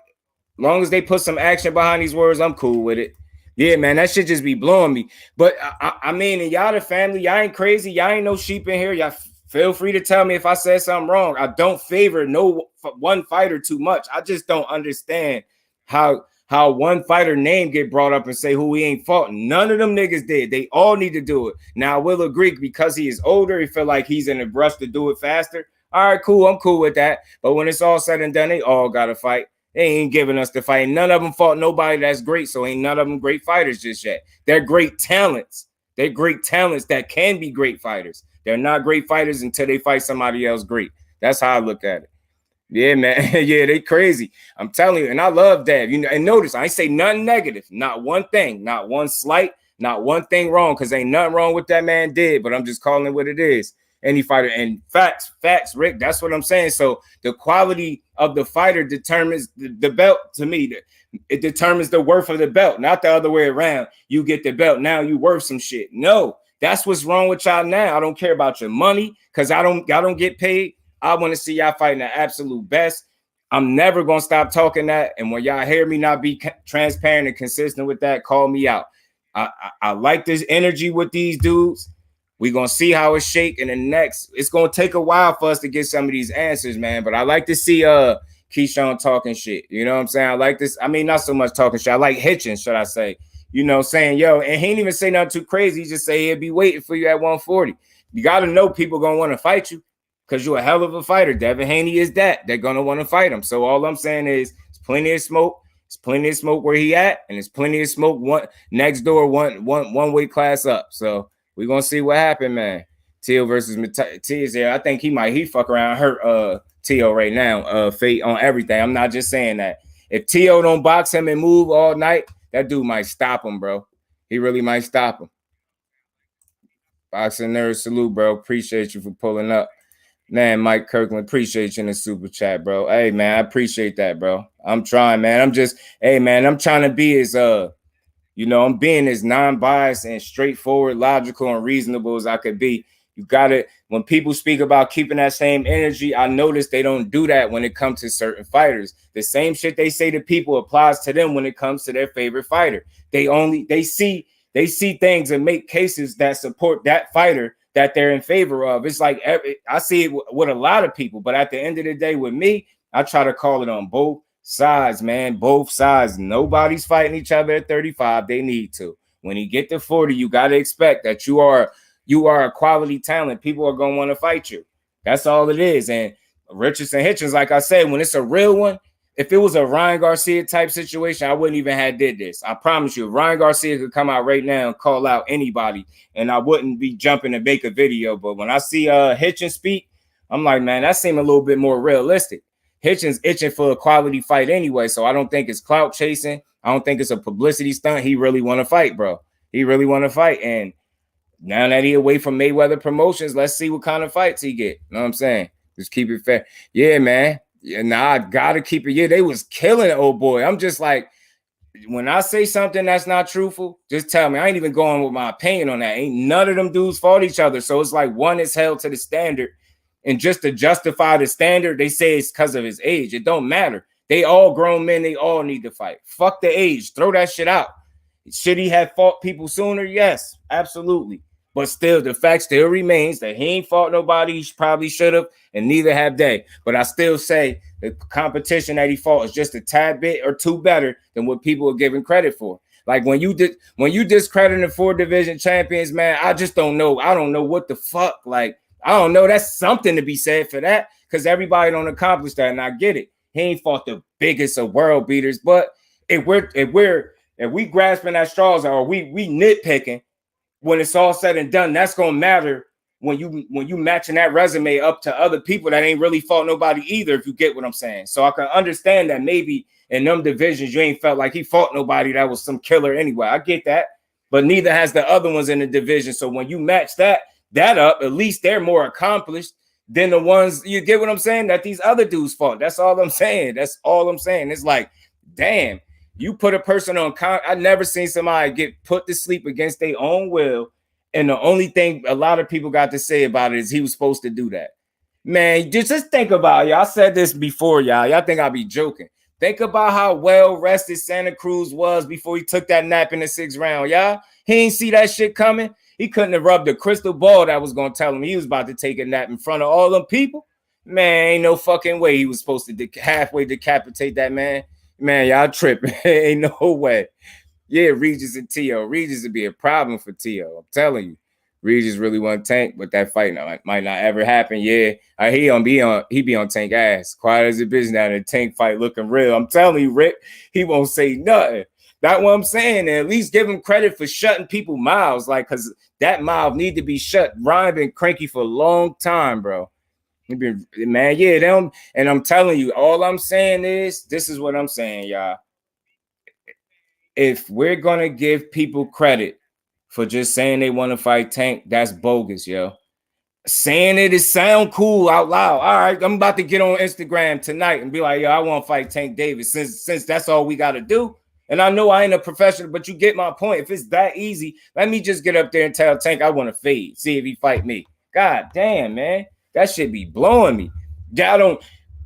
long as they put some action behind these words, I'm cool with it. Yeah, man, that shit just be blowing me. But I mean, and y'all the family, y'all ain't crazy. Y'all ain't no sheep in here. Y'all feel free to tell me if I said something wrong. I don't favor no one fighter too much. I just don't understand how one fighter name get brought up and say who he ain't fought. None of them niggas did. They all need to do it. Now, I will agree, because he is older, he feel like he's in a rush to do it faster. All right, cool. I'm cool with that. But when it's all said and done, they all got to fight. They ain't giving us the fight. None of them fought nobody that's great, so ain't none of them great fighters just yet. They're great talents. They're great talents that can be great fighters. They're not great fighters until they fight somebody else great. That's how I look at it. Yeah, man. Yeah, they crazy. I'm telling you, and I love Dev. You know, and notice I ain't say nothing negative, not one thing, not one slight, not one thing wrong, because ain't nothing wrong with that man did, but I'm just calling it what it is. Any fighter, and facts, Rick. That's what I'm saying. So the quality of the fighter determines the belt. To me, it determines the worth of the belt, not the other way around. You get the belt, now you worth some shit. No, that's what's wrong with y'all now. I don't care about your money, because I don't get paid. I want to see y'all fighting the absolute best. I'm never gonna stop talking that. And when y'all hear me not be transparent and consistent with that, call me out. I like this energy with these dudes. We're going to see how it's shake in the next. It's going to take a while for us to get some of these answers, man. But I like to see Keyshawn talking shit. You know what I'm saying? I like this. I mean, not so much talking shit. I like Hitchins, should I say. You know, saying, yo, and he didn't even say nothing too crazy. He just say he'll be waiting for you at 140. You got to know people going to want to fight you because you're a hell of a fighter. Devin Haney is that. They're going to want to fight him. So all I'm saying is there's plenty of smoke. There's plenty of smoke where he at, and there's plenty of smoke next door, one weight class up. So we're going to see what happened, man. Tio versus T is here. I think he fuck around hurt Tio right now. Fate on everything. I'm not just saying that. If Tio don't box him and move all night, that dude might stop him, bro. He really might stop him. Boxing Nerd, salute, bro. Appreciate you for pulling up. Man, Mike Kirkland, appreciate you in the super chat, bro. Hey, man, I appreciate that, bro. I'm trying, man. I'm trying to be as I'm being as non-biased and straightforward, logical, and reasonable as I could be. You got to, when people speak about keeping that same energy, I notice they don't do that when it comes to certain fighters. The same shit they say to people applies to them when it comes to their favorite fighter. They see things and make cases that support that fighter that they're in favor of. It's like, I see it with a lot of people, but at the end of the day, with me, I try to call it on both sides, man. Both sides. Nobody's fighting each other at 35. They need to. When you get to 40, you got to expect that you are a quality talent. People are going to want to fight you. That's all it is. And Richardson Hitchins, like I said, when it's a real one, if it was a Ryan Garcia type situation, I wouldn't even have did this. I promise you, if Ryan Garcia could come out right now and call out anybody, and I wouldn't be jumping to make a video. But when I see Hitchins speak, I'm like, man, that seemed a little bit more realistic. Hitchins itching for a quality fight anyway, so I don't think it's clout chasing. I don't think it's a publicity stunt. He really want to fight, bro. He really want to fight. And now that he away from Mayweather Promotions, let's see what kind of fights he get. You know what I'm saying? Just keep it fair. Yeah, man. Yeah, nah, I gotta keep it. Yeah, they was killing it, old boy. I'm just like, when I say something that's not truthful, just tell me. I ain't even going with my opinion on that. Ain't none of them dudes fought each other. So it's like one is held to the standard. And just to justify the standard, they say it's because of his age. It don't matter. They all grown men. They all need to fight. Fuck the age. Throw that shit out. Should he have fought people sooner? Yes, absolutely. But still, the fact still remains that he ain't fought nobody. He probably should have, and neither have they. But I still say the competition that he fought is just a tad bit or two better than what people are giving credit for. Like when you discredit the 4 division champions, man, I just don't know. I don't know what the fuck. Like, I don't know. That's something to be said for that, because everybody don't accomplish that, and I get it. He ain't fought the biggest of world beaters, but if we grasping at straws, or we nitpicking, when it's all said and done, that's gonna matter when you matching that resume up to other people that ain't really fought nobody either, if you get what I'm saying. So I can understand that maybe in them divisions you ain't felt like he fought nobody that was some killer anyway. I get that, but neither has the other ones in the division. So when you match that up, at least they're more accomplished than the ones, you get what I'm saying, that these other dudes fought. That's all I'm saying. That's all I'm saying. It's like, damn. You put a person on, I never seen somebody get put to sleep against their own will. And the only thing a lot of people got to say about it is he was supposed to do that. Man, just think about it. Y'all said this before, y'all. Y'all think I'll be joking. Think about how well rested Santa Cruz was before he took that nap in the 6th round, y'all. He ain't see that shit coming. He couldn't have rubbed the crystal ball that was going to tell him he was about to take a nap in front of all them people. Man, ain't no fucking way he was supposed to halfway decapitate that man. Man, y'all tripping. Ain't no way. Yeah, Regis and T.O. Regis would be a problem for T.O. I'm telling you. Regis really want Tank, but that fight might not ever happen. Yeah, he be on Tank ass. Quiet as a bitch now. The Tank fight looking real. I'm telling you, Rick, he won't say nothing. That's what I'm saying. And at least give him credit for shutting people mouths, like, because that mouth need to be shut. Ryan been cranky for a long time, bro. Man, yeah, them, and I'm telling you, all I'm saying is, this is what I'm saying, y'all. If we're gonna give people credit for just saying they want to fight Tank, that's bogus, yo. Saying it is sound cool out loud. All right, I'm about to get on Instagram tonight and be like, yo, I want to fight Tank Davis, since that's all we got to do. And I know I ain't a professional, but you get my point. If it's that easy, let me just get up there and tell Tank I want to fade, see if he fight me. God damn, man. That shit be blowing me.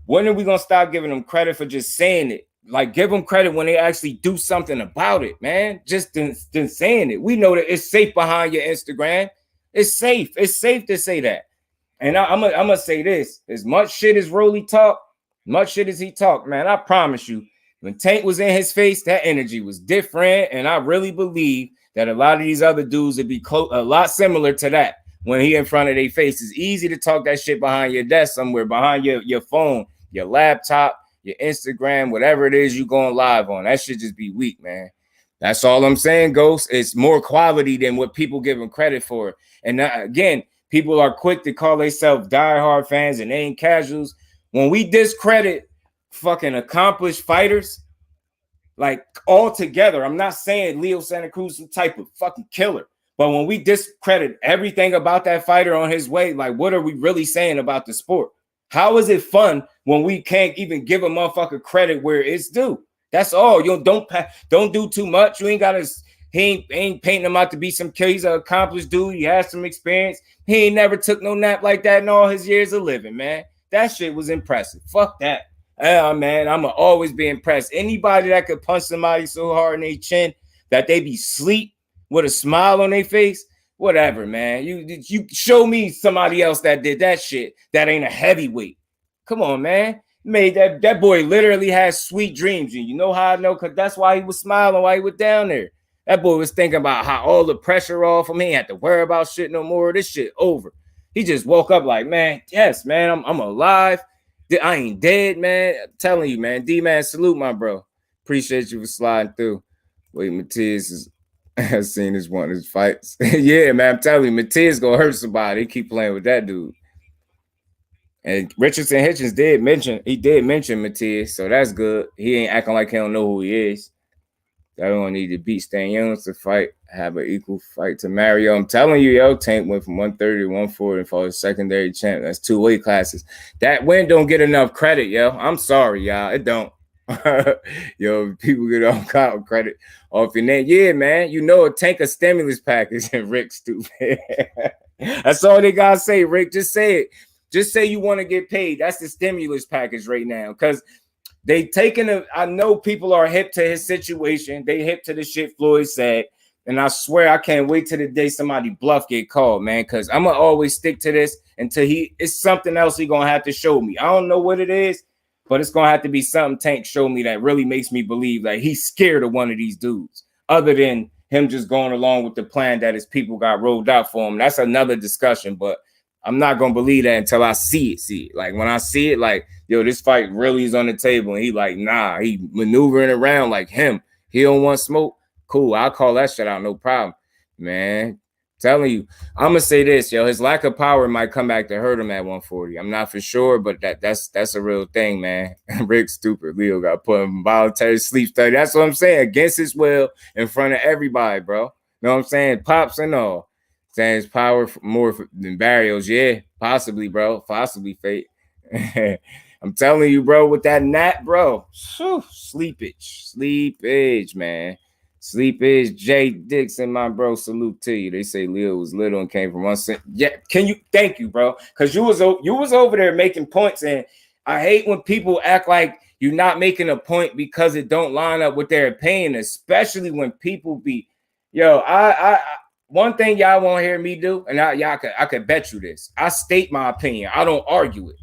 When are we going to stop giving them credit for just saying it? Like, give them credit when they actually do something about it, man. Just than saying it. We know that it's safe behind your Instagram. It's safe. It's safe to say that. And I'm gonna say this. As much shit as Rolly talk, much shit as he talked, man, I promise you, when Tank was in his face, that energy was different. And I really believe that a lot of these other dudes would be a lot similar to that. When he in front of their face, it's easy to talk that shit behind your desk somewhere, behind your phone, your laptop, your Instagram, whatever it is you going live on. That should just be weak, man. That's all I'm saying, Ghost. It's more quality than what people give him credit for. And again, people are quick to call themselves diehard fans and they ain't casuals. When we discredit fucking accomplished fighters, like all together, I'm not saying Leo Santa Cruz is some type of fucking killer. But when we discredit everything about that fighter on his way, like, what are we really saying about the sport? How is it fun when we can't even give a motherfucker credit where it's due? That's all. You don't do too much. You ain't got to. He ain't painting him out to be some kid. He's an accomplished dude. He has some experience. He ain't never took no nap like that in all his years of living, man. That shit was impressive. Fuck that. Man, I'ma always be impressed. Anybody that could punch somebody so hard in their chin that they be sleep with a smile on their face, whatever, man. You show me somebody else that did that shit that ain't a heavyweight. Come on, man. Made that boy literally has sweet dreams. And you know how I know? Because that's why he was smiling while he was down there. That boy was thinking about how all the pressure off him. He ain't had to worry about shit no more. This shit over. He just woke up like, man, yes, man, I'm alive. I ain't dead, man. I'm telling you, man. D-Man, salute, my bro. Appreciate you for sliding through. Wait, Matias has seen this one of his fights. Yeah, man, I'm telling you, Matias gonna hurt somebody. He keep playing with that dude. And Richardson Hitchins did mention Matias, so that's good. He ain't acting like he don't know who he is. I don't need to beat Stan Jones to fight, have an equal fight to Mario. I'm telling you, yo, Tank went from 130 to 140 for his secondary champ. That's 2 weight classes. That win don't get enough credit, yo. I'm sorry, y'all. It don't. Yo, people get all kind of credit off your name. Yeah, man. You know, Tank a stimulus package and Rick stupid. That's all they gotta say, Rick. Just say it. Just say you want to get paid. That's the stimulus package right now. Because they taking I know people are hip to his situation. They hip to the shit Floyd said. And I swear I can't wait till the day somebody bluff get called, man. Because I'm going to always stick to this until it's something else he going to have to show me. I don't know what it is, but it's going to have to be something Tank show me that really makes me believe like he's scared of one of these dudes. Other than him just going along with the plan that his people got rolled out for him. That's another discussion, but I'm not going to believe that until I see it. Like when I see it, like, yo, this fight really is on the table. And he like, nah, he maneuvering around like him. He don't want smoke. Cool. I'll call that shit out. No problem, man. Telling you, I'm going to say this, yo, his lack of power might come back to hurt him at 140. I'm not for sure, but that's a real thing, man. Rick stupid. Leo got put in voluntary sleep study. That's what I'm saying. Against his will in front of everybody, bro. You know what I'm saying? Pops and all. Saying his power more than Barrios. Yeah, possibly, bro. Possibly fate. I'm telling you, bro, with that nap, bro. Whew, sleepage, man. Sleepage. Jay Dixon, my bro. Salute to you. They say Leo was little and came from 1 cent. Yeah, thank you, bro. Because you was over there making points, and I hate when people act like you're not making a point because it don't line up with their opinion, especially when people be, yo, one thing y'all won't hear me do, and I could bet you this. I state my opinion. I don't argue it.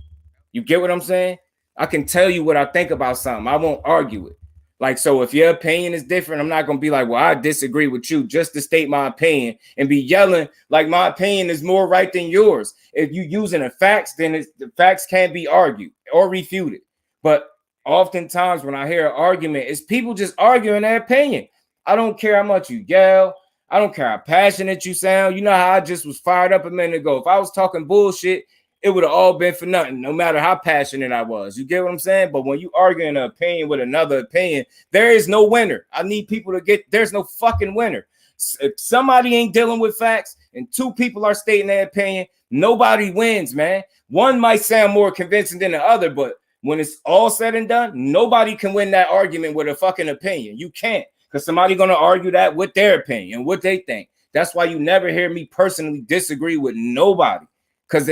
You get what I'm saying? I can tell you what I think about something. I won't argue it. Like, so if your opinion is different, I'm not going to be like, well, I disagree with you just to state my opinion and be yelling like my opinion is more right than yours. If you using the facts, then the facts can't be argued or refuted. But oftentimes when I hear an argument, it's people just arguing their opinion. I don't care how much you yell. I don't care how passionate you sound. You know how I just was fired up a minute ago. If I was talking bullshit, it would have all been for nothing, no matter how passionate I was. You get what I'm saying? But when you arguing an opinion with another opinion, there is no winner. I need people to get, there's no fucking winner. If somebody ain't dealing with facts and 2 people are stating their opinion, nobody wins, man. One might sound more convincing than the other, but when it's all said and done, nobody can win that argument with a fucking opinion. You can't. Because somebody's going to argue that with their opinion, what they think. That's why you never hear me personally disagree with nobody. Because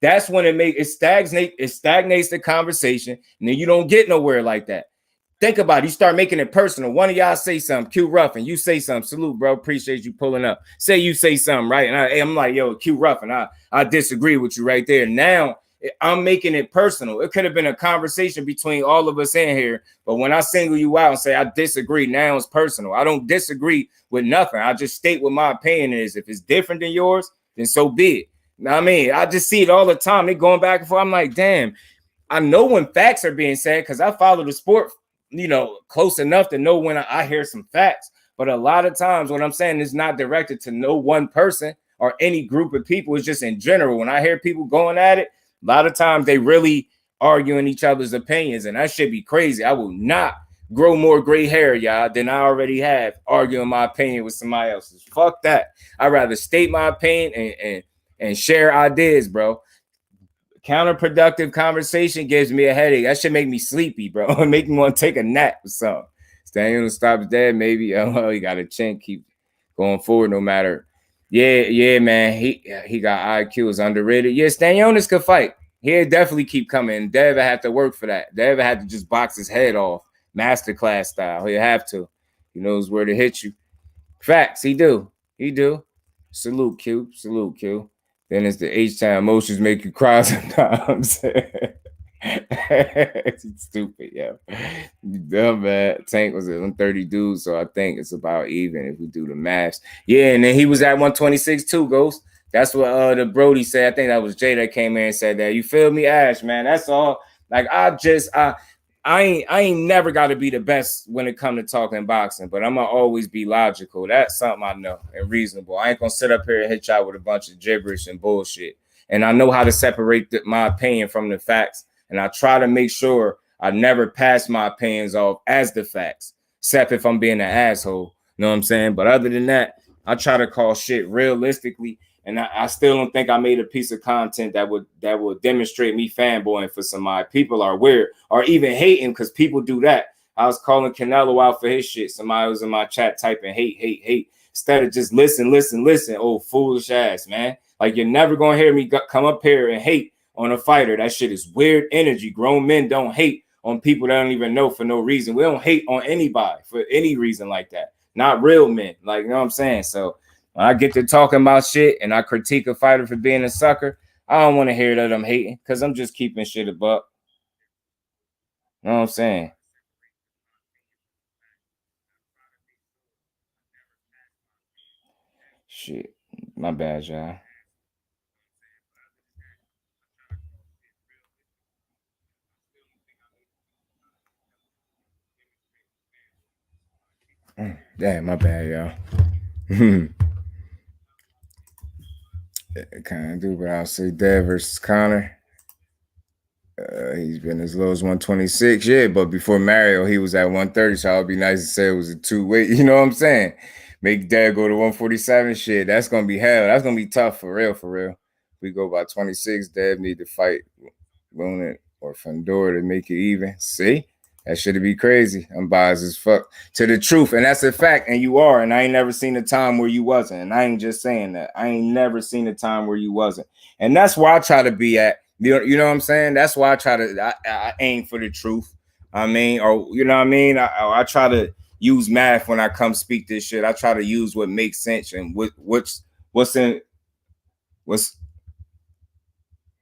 that's when it stagnates the conversation, and then you don't get nowhere like that. Think about it. You start making it personal. One of y'all say something, Q Ruffin, you say something. Salute, bro. Appreciate you pulling up. Say you say something, right? And I'm like, yo, Q Ruffin, I disagree with you right there. Now I'm making it personal. It could have been a conversation between all of us in here, but when I single you out and say I disagree, now it's personal. I don't disagree with nothing. I just state what my opinion is. If it's different than yours, then so be it. Now, I mean, I just see it all the time. They going back and forth. I'm like, damn, I know when facts are being said because I follow the sport, close enough to know when I hear some facts. But a lot of times what I'm saying is not directed to no one person or any group of people. It's just in general. When I hear people going at it, a lot of times they really arguing each other's opinions, and that should be crazy. I will not grow more gray hair, y'all, than I already have arguing my opinion with somebody else's. Fuck that. I'd rather state my opinion and share ideas, bro. Counterproductive conversation gives me a headache. That should make me sleepy, bro. It make me want to take a nap or something. Staniel stops dead, maybe. Oh, he got a chin. Keep going forward no matter. Yeah, man. He got IQ, is underrated. Yeah, Stanionis could fight. He'll definitely keep coming. Dev had to work for that. Dev had to just box his head off, masterclass style. He'll have to. He knows where to hit you. Facts, he do. He do. Salute, Q. Salute, Q. Then it's the H-time emotions make you cry sometimes. It's stupid, yeah. You dumb, man. Tank was at 130 dudes, so I think it's about even if we do the math. Yeah, and then he was at 126 too, Ghost. That's what the Brody said. I think that was Jay that came in and said that. You feel me, Ash, man? That's all. Like I ain't never got to be the best when it comes to talking boxing, but I'm gonna always be logical. That's something I know and reasonable. I ain't gonna sit up here and hit y'all with a bunch of gibberish and bullshit. And I know how to separate my opinion from the facts. And I try to make sure I never pass my opinions off as the facts, except if I'm being an asshole. You know what I'm saying? But other than that, I try to call shit realistically. And I still don't think I made a piece of content that would demonstrate me fanboying for somebody. People are weird or even hating because people do that. I was calling Canelo out for his shit. Somebody was in my chat typing hate. Instead of just listen. Oh, foolish ass, man. Like, you're never going to hear me come up here and hate on a fighter. That shit is weird energy. Grown men don't hate on people that don't even know for no reason. We don't hate on anybody for any reason like that. Not real men. Like, you know what I'm saying? So when I get to talking about shit and I critique a fighter for being a sucker, I don't want to hear that I'm hating because I'm just keeping shit a buck. You know what I'm saying? Shit. My bad, y'all. Damn, my bad, y'all. Kind of do, but I'll say Dev versus Connor. He's been as low as 126, yeah, but before Mario, he was at 130, so it would be nice to say it was a two-weight, you know what I'm saying? Make Dad go to 147, shit, that's going to be hell. That's going to be tough, for real. We go by 26, Dad need to fight Luna or Fandora to make it even. See? That should be crazy. I'm biased as fuck to the truth, and that's a fact, and you are, and I ain't never seen a time where you wasn't, and I ain't just saying that. I ain't never seen a time where you wasn't, and that's where I try to be at. You know what I'm saying? That's why I try to I aim for the truth. I mean, or you know what I mean? I try to use math when I come speak this shit. I try to use what makes sense and what's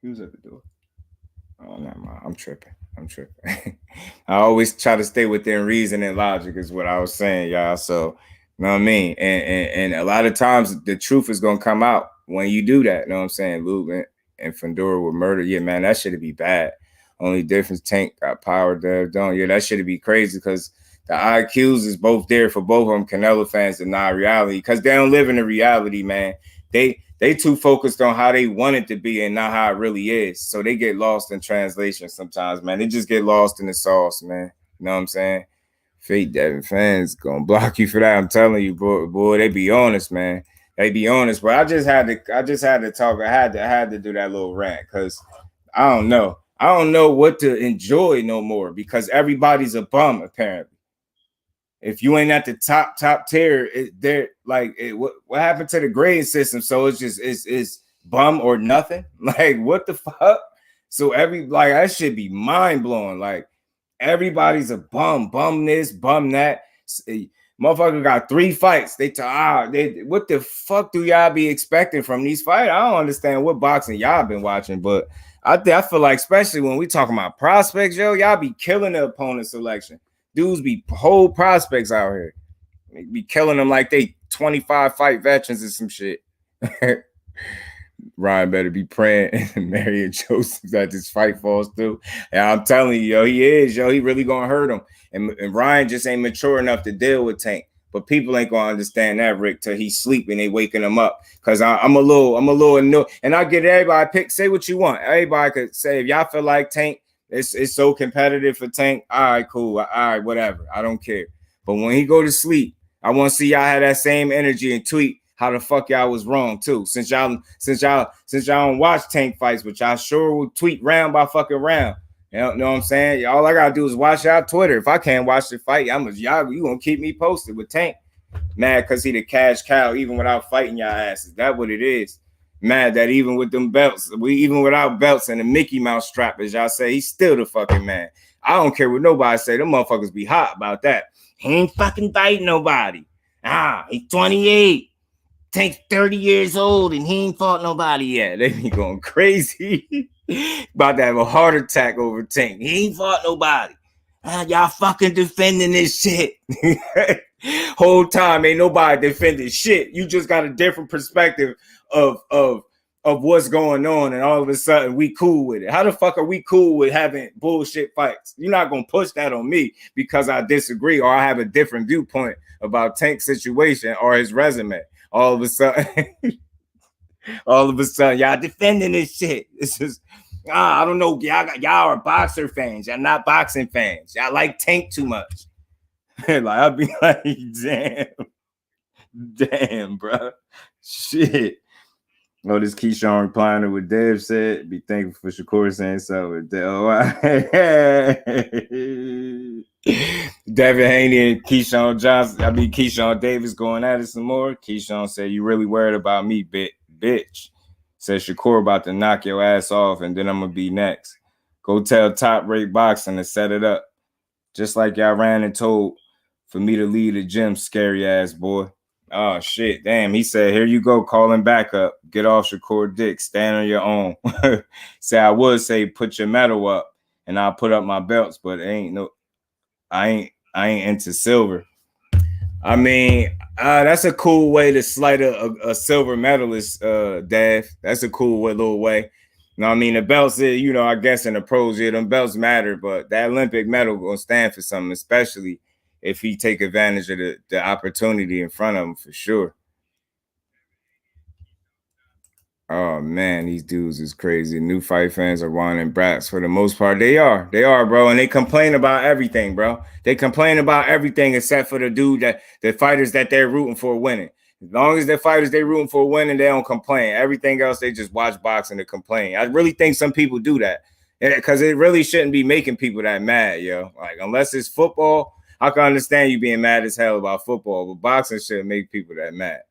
who's at the door. Oh, never mind. I'm tripping. I always try to stay within reason and logic is what I was saying, y'all. So, you know what I mean? And a lot of times the truth is gonna come out when you do that. You know what I'm saying? Lube and Fandora with murder. Yeah, man, that should be bad. Only difference, Tank got power, Dev don't. Yeah, that should be crazy because the IQs is both there for both of them. Canelo fans deny reality because they don't live in the reality, man. They too focused on how they want it to be and not how it really is. So they get lost in translation sometimes, man. They just get lost in the sauce, man. You know what I'm saying? Fake Devin fans gonna block you for that. I'm telling you, boy, they be honest, man. They be honest. But I just had to talk. I had to do that little rant because I don't know. I don't know what to enjoy no more because everybody's a bum apparently. If you ain't at the top tier, they're like, what happened to the grade system? So it's just it's bum or nothing. Like what the fuck? So that should be mind blowing. Like everybody's a bum this, bum that. Motherfucker got 3 fights. What the fuck do y'all be expecting from these fights? I don't understand what boxing y'all been watching, but I feel like especially when we talking about prospects, yo, y'all be killing the opponent selection. Dudes be whole prospects out here. They be killing them like they 25 fight veterans and some shit. Ryan better be praying and Marion Joseph that this fight falls through. And I'm telling you, yo, he is, yo, he really gonna hurt him. And Ryan just ain't mature enough to deal with Tank. But people ain't gonna understand that, Rick, till he's sleeping. They waking him up. Cause I'm a little annoyed. And I get everybody say what you want. Everybody could say if y'all feel like Tank It's so competitive for Tank. All right, cool. All right, whatever. I don't care. But when he go to sleep, I want to see y'all have that same energy and tweet how the fuck y'all was wrong too. Since y'all don't watch Tank fights, but y'all sure will tweet round by fucking round. You know what I'm saying? All I gotta do is watch y'all Twitter. If I can't watch the fight, you gonna keep me posted with Tank. Mad because he the cash cow even without fighting y'all asses. That's what it is. Mad that even with them belts, even without belts and the Mickey Mouse strap, as y'all say, he's still the fucking man. I don't care what nobody say. Them motherfuckers be hot about that. He ain't fucking fighting nobody. He's 28. Tank's 30 years old and he ain't fought nobody yet. They be going crazy. About to have a heart attack over Tank. He ain't fought nobody. Y'all fucking defending this shit. Whole time ain't nobody defending shit. You just got a different perspective of what's going on, and all of a sudden we cool with it. How the fuck are we cool with having bullshit fights? You're not gonna push that on me because I disagree or I have a different viewpoint about Tank's situation or his resume. All of a sudden, y'all defending this shit. It's just, I don't know. Y'all are boxer fans. Y'all not boxing fans. Y'all like Tank too much. Like, I'll be like, damn, bro. Shit. Oh, this Keyshawn replying to what Dev said. Be thankful for Shakur saying something. Devin Haney and Keyshawn Davis going at it some more. Keyshawn said, "You really worried about me, bitch?" Said Shakur about to knock your ass off, and then I'm gonna be next. Go tell Top Rate Boxing to set it up. Just like y'all ran and told for me to leave the gym, scary ass boy. Oh, shit. Damn. He said, here you go, calling back up. Get off Shakur dick. Stand on your own. Say, I would say, put your medal up and I'll put up my belts, but I ain't into silver. I mean, that's a cool way to slight a silver medalist, Dave. That's a cool little way. You know what I mean? The belts, I guess in the pros, them belts matter, but that Olympic medal gonna stand for something, especially if he take advantage of the opportunity in front of him, for sure. Oh, man, these dudes is crazy. New fight fans are whining brats for the most part. They are, bro, and they complain about everything, bro. They complain about everything except for the fighters that they're rooting for winning. As long as the fighters they're rooting for winning, they don't complain. Everything else, they just watch boxing to complain. I really think some people do that because it really shouldn't be making people that mad, yo. Like, unless it's football, I can understand you being mad as hell about football, but boxing shouldn't make people that mad.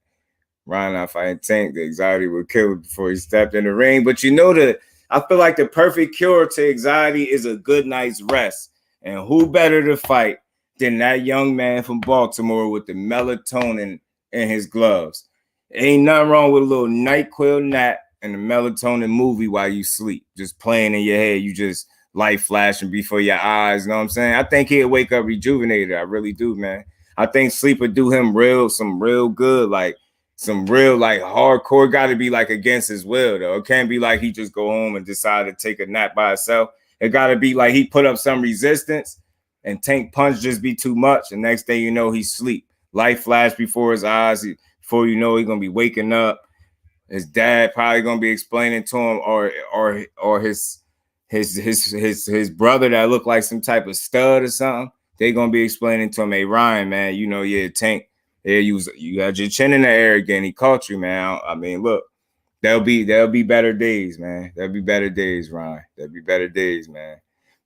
Ryan not fighting Tank, the anxiety would kill before he stepped in the ring. But I feel like the perfect cure to anxiety is a good night's rest. And who better to fight than that young man from Baltimore with the melatonin in his gloves? Ain't nothing wrong with a little NyQuil nap and a melatonin movie while you sleep, just playing in your head. You just light flashing before your eyes. You know what I'm saying? I think he'll wake up rejuvenated. I really do, man. I think sleep would do him some real good, like some real like hardcore. Got to be like against his will, though. It can't be like he just go home and decide to take a nap by himself. It got to be like he put up some resistance and Tank punch just be too much. And next thing you know, he sleep. Light flash before his eyes. Before you know, he's gonna be waking up. His dad probably gonna be explaining to him, or his brother that looked like some type of stud or something. They gonna be explaining to him, hey Ryan, man, Tank. Yeah, you had your chin in the air again. He caught you, man. I mean, look, there'll be better days, man. There'll be better days, Ryan. There'll be better days, man.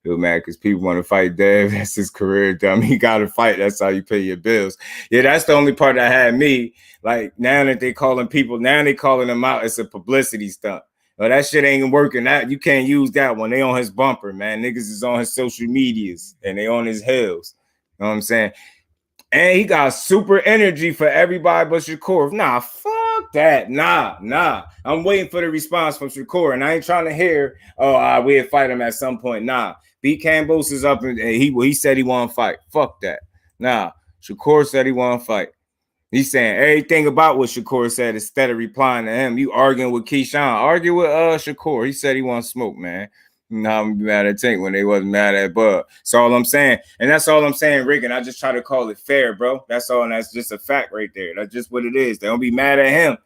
Feel mad because people want to fight Dev. That's his career, dumb. He got to fight. That's how you pay your bills. Yeah, that's the only part that had me. Like, now that they calling them out. It's a publicity stunt. Well, that shit ain't working. That you can't use that one. They on his bumper, man. Niggas is on his social medias and they on his heels. You know what I'm saying? And he got super energy for everybody but Shakur. Nah, fuck that. Nah. I'm waiting for the response from Shakur, and I ain't trying to hear, we'll fight him at some point. Nah. B. Campos is up, and he said he want to fight. Fuck that. Nah. Shakur said he want to fight. He's saying everything about what Shakur said instead of replying to him. You arguing with Keyshawn. Argue with Shakur. He said he want to smoke, man. Now I'm mad at Tank when they wasn't mad at Bud. That's all I'm saying. And that's all I'm saying, Rick. And I just try to call it fair, bro. That's all. And that's just a fact right there. That's just what it is. They don't be mad at him.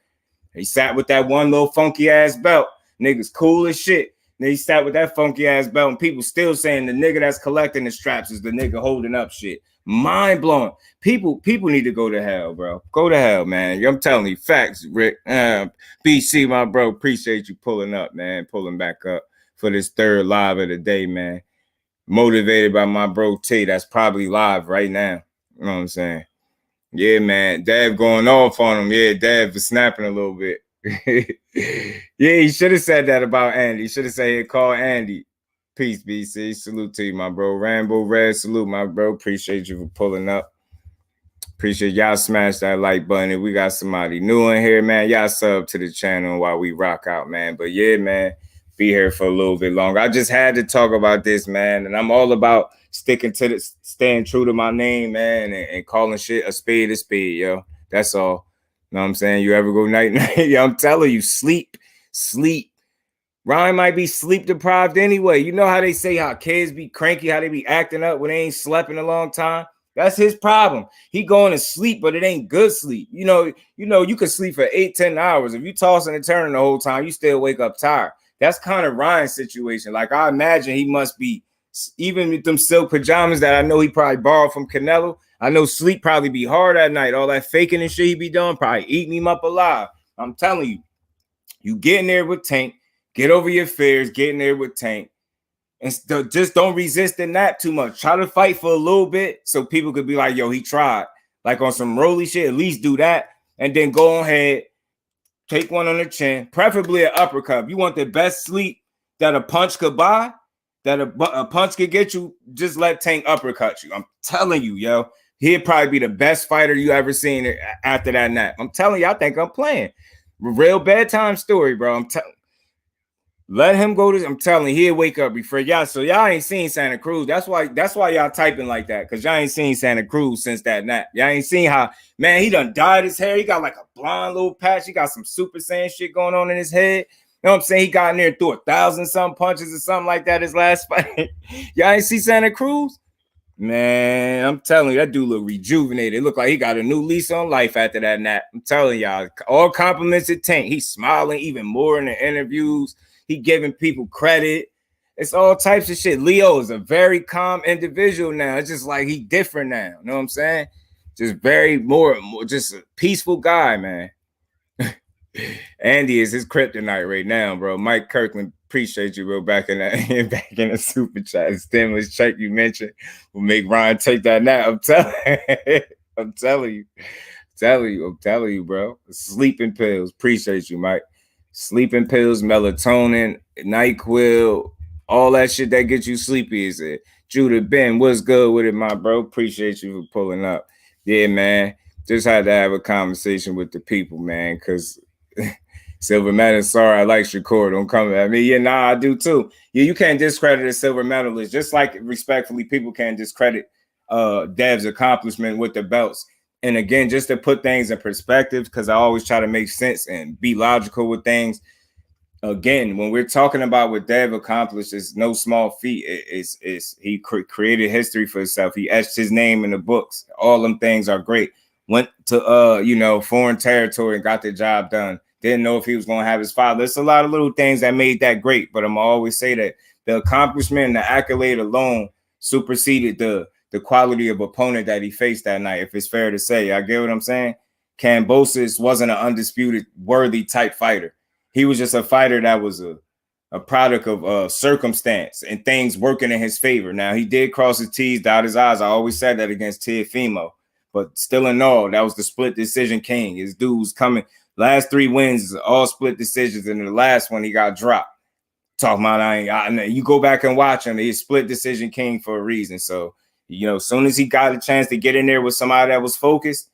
He sat with that one little funky ass belt. Niggas cool as shit. He sat with that funky ass belt, and people still saying the nigga that's collecting the straps is the nigga holding up shit. Mind blowing. People need to go to hell, bro. Go to hell, man. I'm telling you, facts, Rick. BC, my bro, appreciate you pulling up, man. Pulling back up for this third live of the day, man. Motivated by my bro T. That's probably live right now. You know what I'm saying? Yeah, man. Dev going off on him. Yeah, Dev is snapping a little bit. Yeah, he should have said that about Andy. He should have said he'd call Andy. Peace, BC. Salute to you, my bro. Rambo Red, salute, my bro. Appreciate you for pulling up. Appreciate y'all smash that like button. If we got somebody new in here, man, y'all sub to the channel while we rock out, man. But yeah, man, be here for a little bit longer. I just had to talk about this, man, and I'm all about sticking to the, staying true to my name, man, and calling shit a spade, yo. That's all. You know what I'm saying? You ever go night-night? Yeah, I'm telling you, sleep. Ryan might be sleep deprived anyway. You know how they say how kids be cranky, how they be acting up when they ain't slept in a long time? That's his problem. He going to sleep, but it ain't good sleep. You know, you could sleep for 8-10 hours. If you tossing and turning the whole time, you still wake up tired. That's kind of Ryan's situation. Like, I imagine he must be, even with them silk pajamas that I know he probably borrowed from Canelo, I know sleep probably be hard at night. All that faking and shit he be doing probably eating him up alive. I'm telling you, you get in there with Tank, get over your fears, get in there with Tank, and just don't resist the nap too much. Try to fight for a little bit so people could be like, yo, he tried. Like on some roly shit, at least do that. And then go ahead, take one on the chin, preferably an uppercut. If you want the best sleep that a punch could buy, that a punch could get you, just let Tank uppercut you. I'm telling you, yo. He'd probably be the best fighter you ever seen after that nap. I'm telling you, I think I'm playing. Real bedtime story, bro. I'm telling. Let him go to. I'm telling you, he'll wake up before y'all. So y'all ain't seen Santa Cruz. That's why y'all typing like that, because y'all ain't seen Santa Cruz since that nap. Y'all ain't seen how, man, he done dyed his hair. He got like a blonde little patch. He got some Super Saiyan shit going on in his head. You know what I'm saying? He got in there and threw 1,000-some punches or something like that his last fight. Y'all ain't see Santa Cruz? Man, I'm telling you, that dude look rejuvenated. It looked like he got a new lease on life after that nap. I'm telling y'all, all compliments to Tank. He's smiling even more in the interviews. He giving people credit. It's all types of shit. Leo is a very calm individual now. It's just like he different now. You know what I'm saying? Just very more just a peaceful guy, man. Andy is his kryptonite right now, bro. Mike Kirkland, appreciate you, bro. Back in the super chat. Stimulus check you mentioned will make Ryan take that nap. I'm telling you, bro. Sleeping pills. Appreciate you, Mike. Sleeping pills, melatonin, NyQuil, all that shit that gets you sleepy is it. Judah Ben, what's good with it, my bro? Appreciate you for pulling up. Yeah, man. Just had to have a conversation with the people, man, because silver medal, sorry, I like Shakur. Don't come at me. Yeah, nah, I do too. Yeah, you can't discredit a silver medalist. Just like respectfully, people can't discredit Dev's accomplishment with the belts. And again, just to put things in perspective, because I always try to make sense and be logical with things. Again, when we're talking about what Dev accomplished, it's no small feat. He created history for himself. He etched his name in the books. All them things are great. Went to foreign territory and got the job done. Didn't know if he was going to have his father. There's a lot of little things that made that great, but I'm always say that the accomplishment and the accolade alone superseded the quality of opponent that he faced that night, if it's fair to say. I get what I'm saying? Kambosos wasn't an undisputed worthy type fighter. He was just a fighter that was a product of circumstance and things working in his favor. Now, he did cross his T's, dot his I's. I always said that against Teofimo. But still in all, that was the split decision king. His dude was coming. Last 3 wins, all split decisions. And the last one, he got dropped. Talking about, you go back and watch him. He's split decision king for a reason. So, as soon as he got a chance to get in there with somebody that was focused,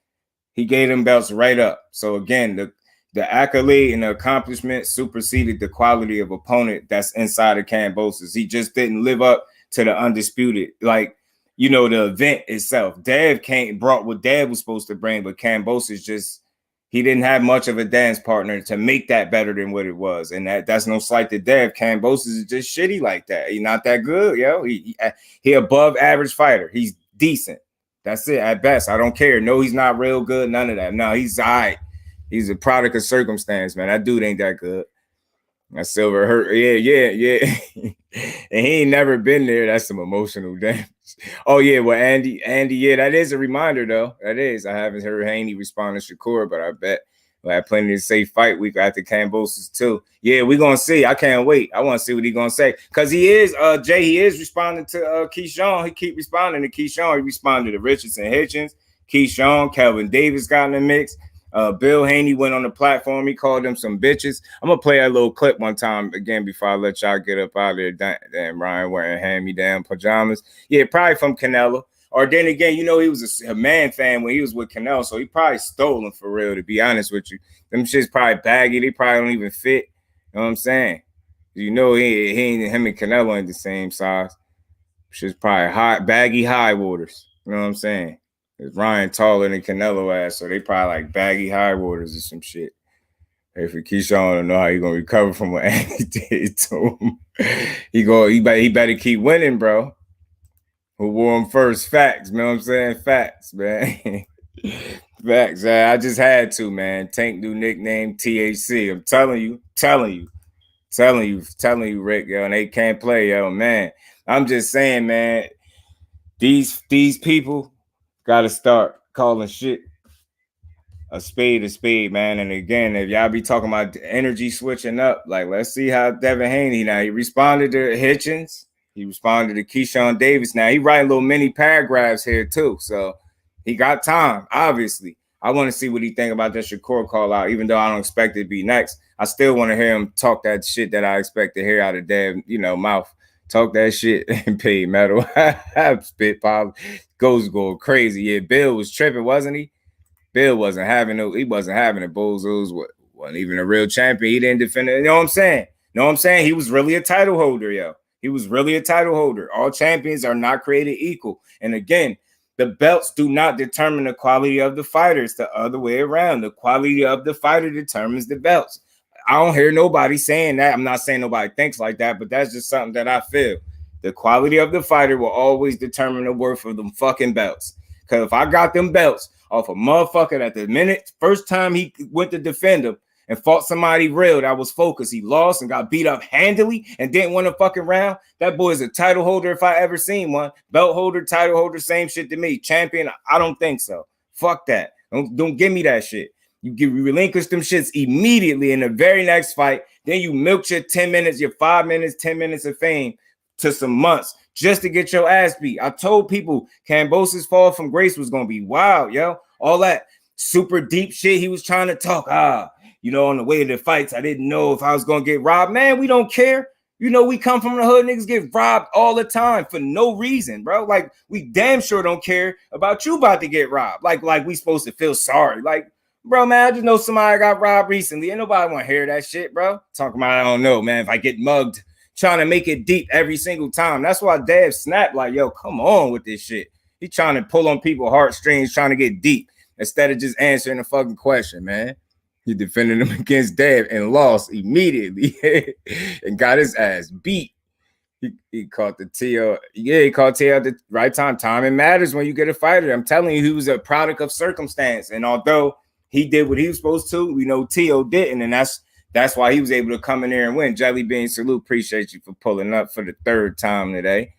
he gave them belts right up. So, again, the accolade and the accomplishment superseded the quality of opponent that's inside of Kambosos. He just didn't live up to the undisputed. Like, the event itself. Dev brought what Dev was supposed to bring, but Kambosos he didn't have much of a dance partner to make that better than what it was. And that's no slight to Dev. Kambosos is just shitty like that. He's not that good, yo. He above average fighter. He's decent. That's it, at best. I don't care. No, he's not real good. None of that. No, he's all right. He's a product of circumstance, man. That dude ain't that good. That silver hurt. Yeah. And he ain't never been there. That's some emotional damage. Oh, yeah. Well, Andy, yeah, that is a reminder, though. That is. I haven't heard Haney respond to Shakur, but I bet we'll have plenty to say fight week after Kambosos, too. Yeah, we're going to see. I can't wait. I want to see what he's going to say. Because he is, Jay, he is responding to Keyshawn. He keep responding to Keyshawn. He responded to Richardson Hitchins, Keyshawn, Kelvin Davis got in the mix. Bill Haney went on the platform. He called them some bitches. I'm going to play that little clip one time again before I let y'all get up out of there. Damn, Ryan wearing hand-me-down pajamas. Yeah, probably from Canelo. Or then again, you know, he was a man fan when he was with Canelo, so he probably stole them for real, to be honest with you. Them shit's probably baggy. They probably don't even fit. You know what I'm saying? You know, him and Canelo ain't the same size. Shit's probably hot, baggy high waters. You know what I'm saying? Ryan taller than Canelo ass, so they probably like baggy high waters or some shit. Hey, for Keyshawn, I don't know how you gonna recover from what Andy did to him. He better keep winning, bro. Who wore him first? Facts, man. You know what I'm saying? Facts, man. Facts. I just had to, man. Tank new nickname THC. I'm telling you, Rick, yo, and they can't play, yo, man. I'm just saying, man. These people gotta start calling shit a spade, man. And again, if y'all be talking about energy switching up, like let's see how Devin Haney now. He responded to Hitchins, he responded to Keyshawn Davis. Now he writing little mini paragraphs here too, so he got time. Obviously, I want to see what he think about that Shakur call out. Even though I don't expect it to be next, I still want to hear him talk that shit that I expect to hear out of Dev, mouth. Talk that shit and pay metal. Spit pop goes crazy. Yeah, Bill was tripping, wasn't he? Bill wasn't having it. He wasn't having it. Bozos wasn't even a real champion. He didn't defend it. You know what I'm saying? He was really a title holder, yo. He was really a title holder. All champions are not created equal. And again, the belts do not determine the quality of the fighter. It's the other way around. The quality of the fighter determines the belts. I don't hear nobody saying that. I'm not saying nobody thinks like that, but that's just something that I feel. The quality of the fighter will always determine the worth of them fucking belts. Because if I got them belts off a motherfucker at the minute, first time he went to defend him and fought somebody real that was focused, he lost and got beat up handily and didn't win a fucking round. That boy is a title holder if I ever seen one. Belt holder, title holder, same shit to me. Champion, I don't think so. Fuck that. Don't give me that shit. You relinquish them shits immediately in the very next fight. Then you milk your 10 minutes, your 5 minutes, 10 minutes of fame to some months just to get your ass beat. I told people Kambosos' fall from grace was going to be wild, yo. All that super deep shit he was trying to talk. On the way to the fights, I didn't know if I was going to get robbed. Man, we don't care. We come from the hood. Niggas get robbed all the time for no reason, bro. Like, we damn sure don't care about you about to get robbed. Like we supposed to feel sorry. Like, bro, man, I just know somebody got robbed recently. Ain't nobody want to hear that shit, bro. Talking about, I don't know, man, if I get mugged, trying to make it deep every single time. That's why Dad snapped like, yo, come on with this shit. He trying to pull on people's heartstrings, trying to get deep instead of just answering the fucking question, man. He defended him against Dad and lost immediately and got his ass beat. He caught the TL. Yeah, he caught TL at the right time. Timing matters when you get a fighter. I'm telling you, he was a product of circumstance. And although he did what he was supposed to, we know T.O. didn't. And that's why he was able to come in there and win. Jelly Bean, salute. Appreciate you for pulling up for the third time today.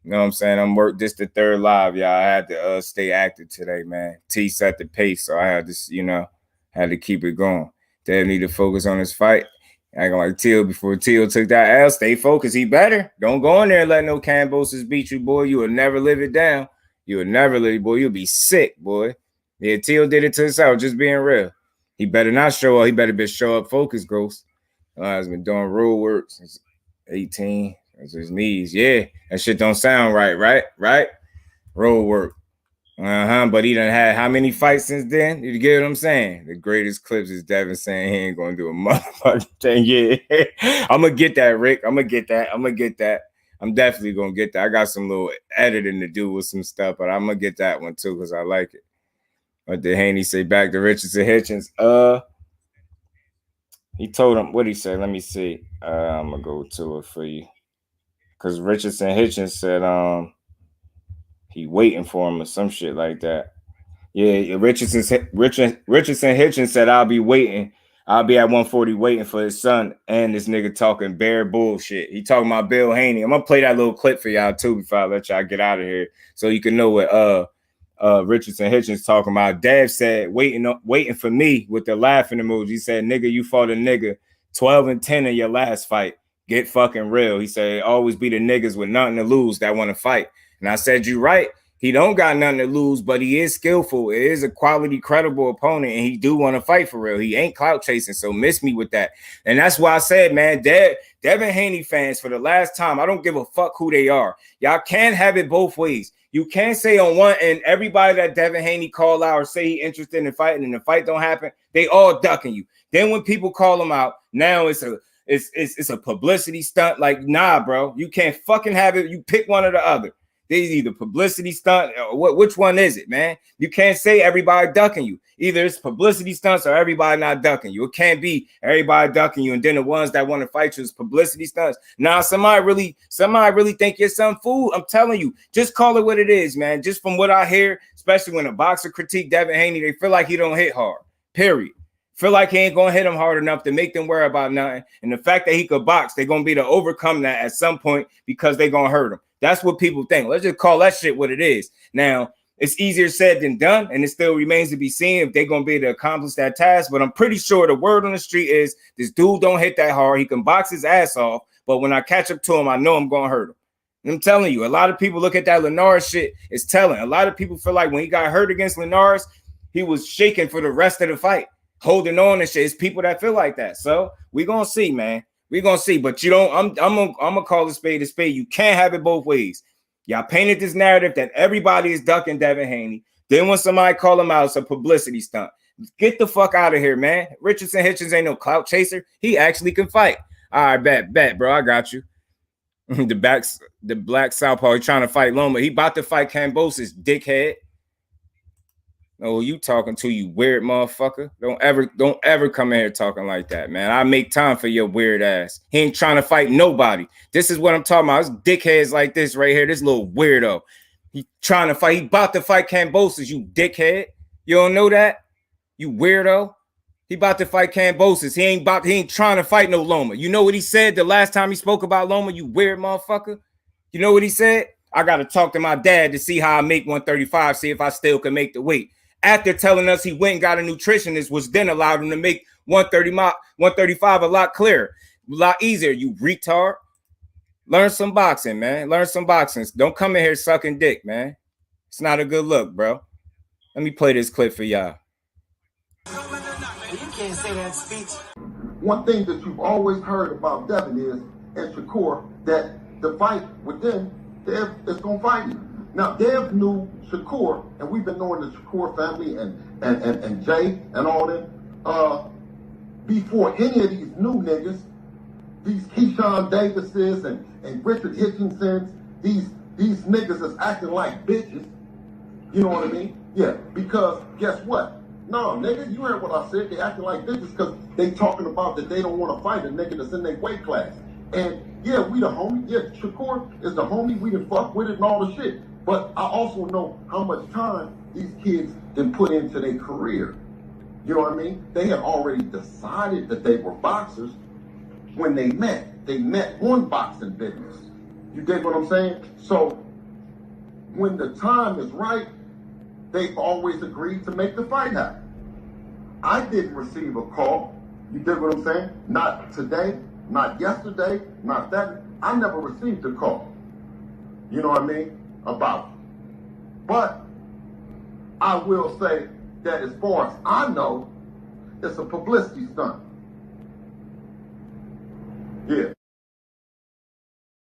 You know what I'm saying? I'm work this the third live, y'all. I had to stay active today, man. T set the pace, so I had to, had to keep it going. Dad need to focus on his fight. I ain't gonna like Teal before Teal took that L. Stay focused. He better. Don't go in there and let no Kambosos beat you, boy. You will never live it down. You will never live it, boy. You'll be sick, boy. Yeah, Teal did it to himself, just being real. He better not show up. He better be show up focused, Ghost. He's been doing road work since 18. That's his knees. Yeah, that shit don't sound right? Road work. But he done had how many fights since then? You get what I'm saying? The greatest clips is Devin saying he ain't gonna do a motherfucking thing. Yeah, I'm gonna get that, Rick. I'm gonna get that. I'm definitely gonna get that. I got some little editing to do with some stuff, but I'm gonna get that one too because I like it. What did Haney say back to Richardson Hitchins? He told him what he said. Let me see. I'm gonna go to it for you because Richardson Hitchins said he waiting for him or some shit like that. Yeah, Richardson Hitchins said, I'll be waiting. I'll be at 140 waiting for his son and this nigga talking bare bullshit. He talking about Bill Haney. I'm gonna play that little clip for y'all too before I let y'all get out of here, so you can know what Richardson Hitchins talking about. Dev said waiting for me with the laughing emoji. He said, nigga, you fought a nigga 12-10 in your last fight. Get fucking real. He said, always be the niggas with nothing to lose that want to fight. And I said, you right. He don't got nothing to lose, but he is skillful. It is a quality, credible opponent, and he do want to fight for real. He ain't clout chasing, so miss me with that. And that's why I said, man, Devin Haney fans, for the last time, I don't give a fuck who they are. Y'all can't have it both ways. You can't say on one end, everybody that Devin Haney call out or say he interested in fighting and the fight don't happen, they all ducking you. Then when people call him out, now it's a publicity stunt. Like, nah, bro, you can't fucking have it. You pick one or the other. There's either publicity stunt or which one is it, man? You can't say everybody ducking you. Either it's publicity stunts or everybody not ducking you. It can't be everybody ducking you and then the ones that want to fight you is publicity stunts. Nah, somebody really think you're some fool. I'm telling you, just call it what it is, man. Just from what I hear, especially when a boxer critique Devin Haney, they feel like he don't hit hard, period. Feel like he ain't gonna hit him hard enough to make them worry about nothing. And the fact that he could box, they're gonna be to overcome that at some point because they're gonna hurt him. That's what people think. Let's just call that shit what it is. Now, it's easier said than done, and it still remains to be seen if they're gonna be able to accomplish that task. But I'm pretty sure the word on the street is this dude don't hit that hard. He can box his ass off, but when I catch up to him, I know I'm gonna hurt him. And I'm telling you, a lot of people look at that Linares shit. It's telling. A lot of people feel like when he got hurt against Linares, he was shaking for the rest of the fight, holding on and shit. It's people that feel like that. So we're gonna see, man. We're gonna see. But you don't, I'm gonna call a spade a spade. You can't have it both ways. Y'all painted this narrative that everybody is ducking Devin Haney. Then when somebody call him out, it's a publicity stunt. Get the fuck out of here, man. Richardson Hitchins ain't no clout chaser. He actually can fight. All right, bet, bro. I got you. The black southpaw, he trying to fight Loma. He about to fight Kambosos, dickhead. Oh, you talking to, you weird motherfucker. Don't ever come in here talking like that, man. I make time for your weird ass. He ain't trying to fight nobody. This is what I'm talking about. It's dickheads like this right here. This little weirdo. He trying to fight. He about to fight Kambosos, you dickhead. You don't know that? You weirdo. He about to fight Kambosos. He ain't trying to fight no Loma. You know what he said the last time he spoke about Loma, you weird motherfucker? You know what he said? I got to talk to my dad to see how I make 135, see if I still can make the weight. After telling us he went and got a nutritionist, which then allowed him to make 135 a lot clearer, a lot easier, you retard. Learn some boxing, man. Learn some boxing. Don't come in here sucking dick, man. It's not a good look, bro. Let me play this clip for y'all. You can't say that speech. One thing that you've always heard about Devin is, and Shakur, that the fight with them, Dev is going to fight you. Now, Dev knew Shakur, and we've been knowing the Shakur family and Jay and all them before any of these new niggas, these Keyshawn Davises and Richard Hitchinsons, these niggas is acting like bitches. You know what I mean? Yeah, because guess what? No, nigga, you heard what I said. They acting like bitches because they talking about that they don't want to fight a nigga that's in their weight class. And yeah, we the homie. Yeah, Shakur is the homie. We done fuck with it and all the shit. But I also know how much time these kids done put into their career. You know what I mean? They had already decided that they were boxers when they met. They met on boxing business. You dig what I'm saying? So when the time is right, they've always agreed to make the fight happen. I didn't receive a call. You dig what I'm saying? Not today, not yesterday, not that. I never received a call. You know what I mean? About it. But I will say that as far as I know, it's a publicity stunt. Yeah.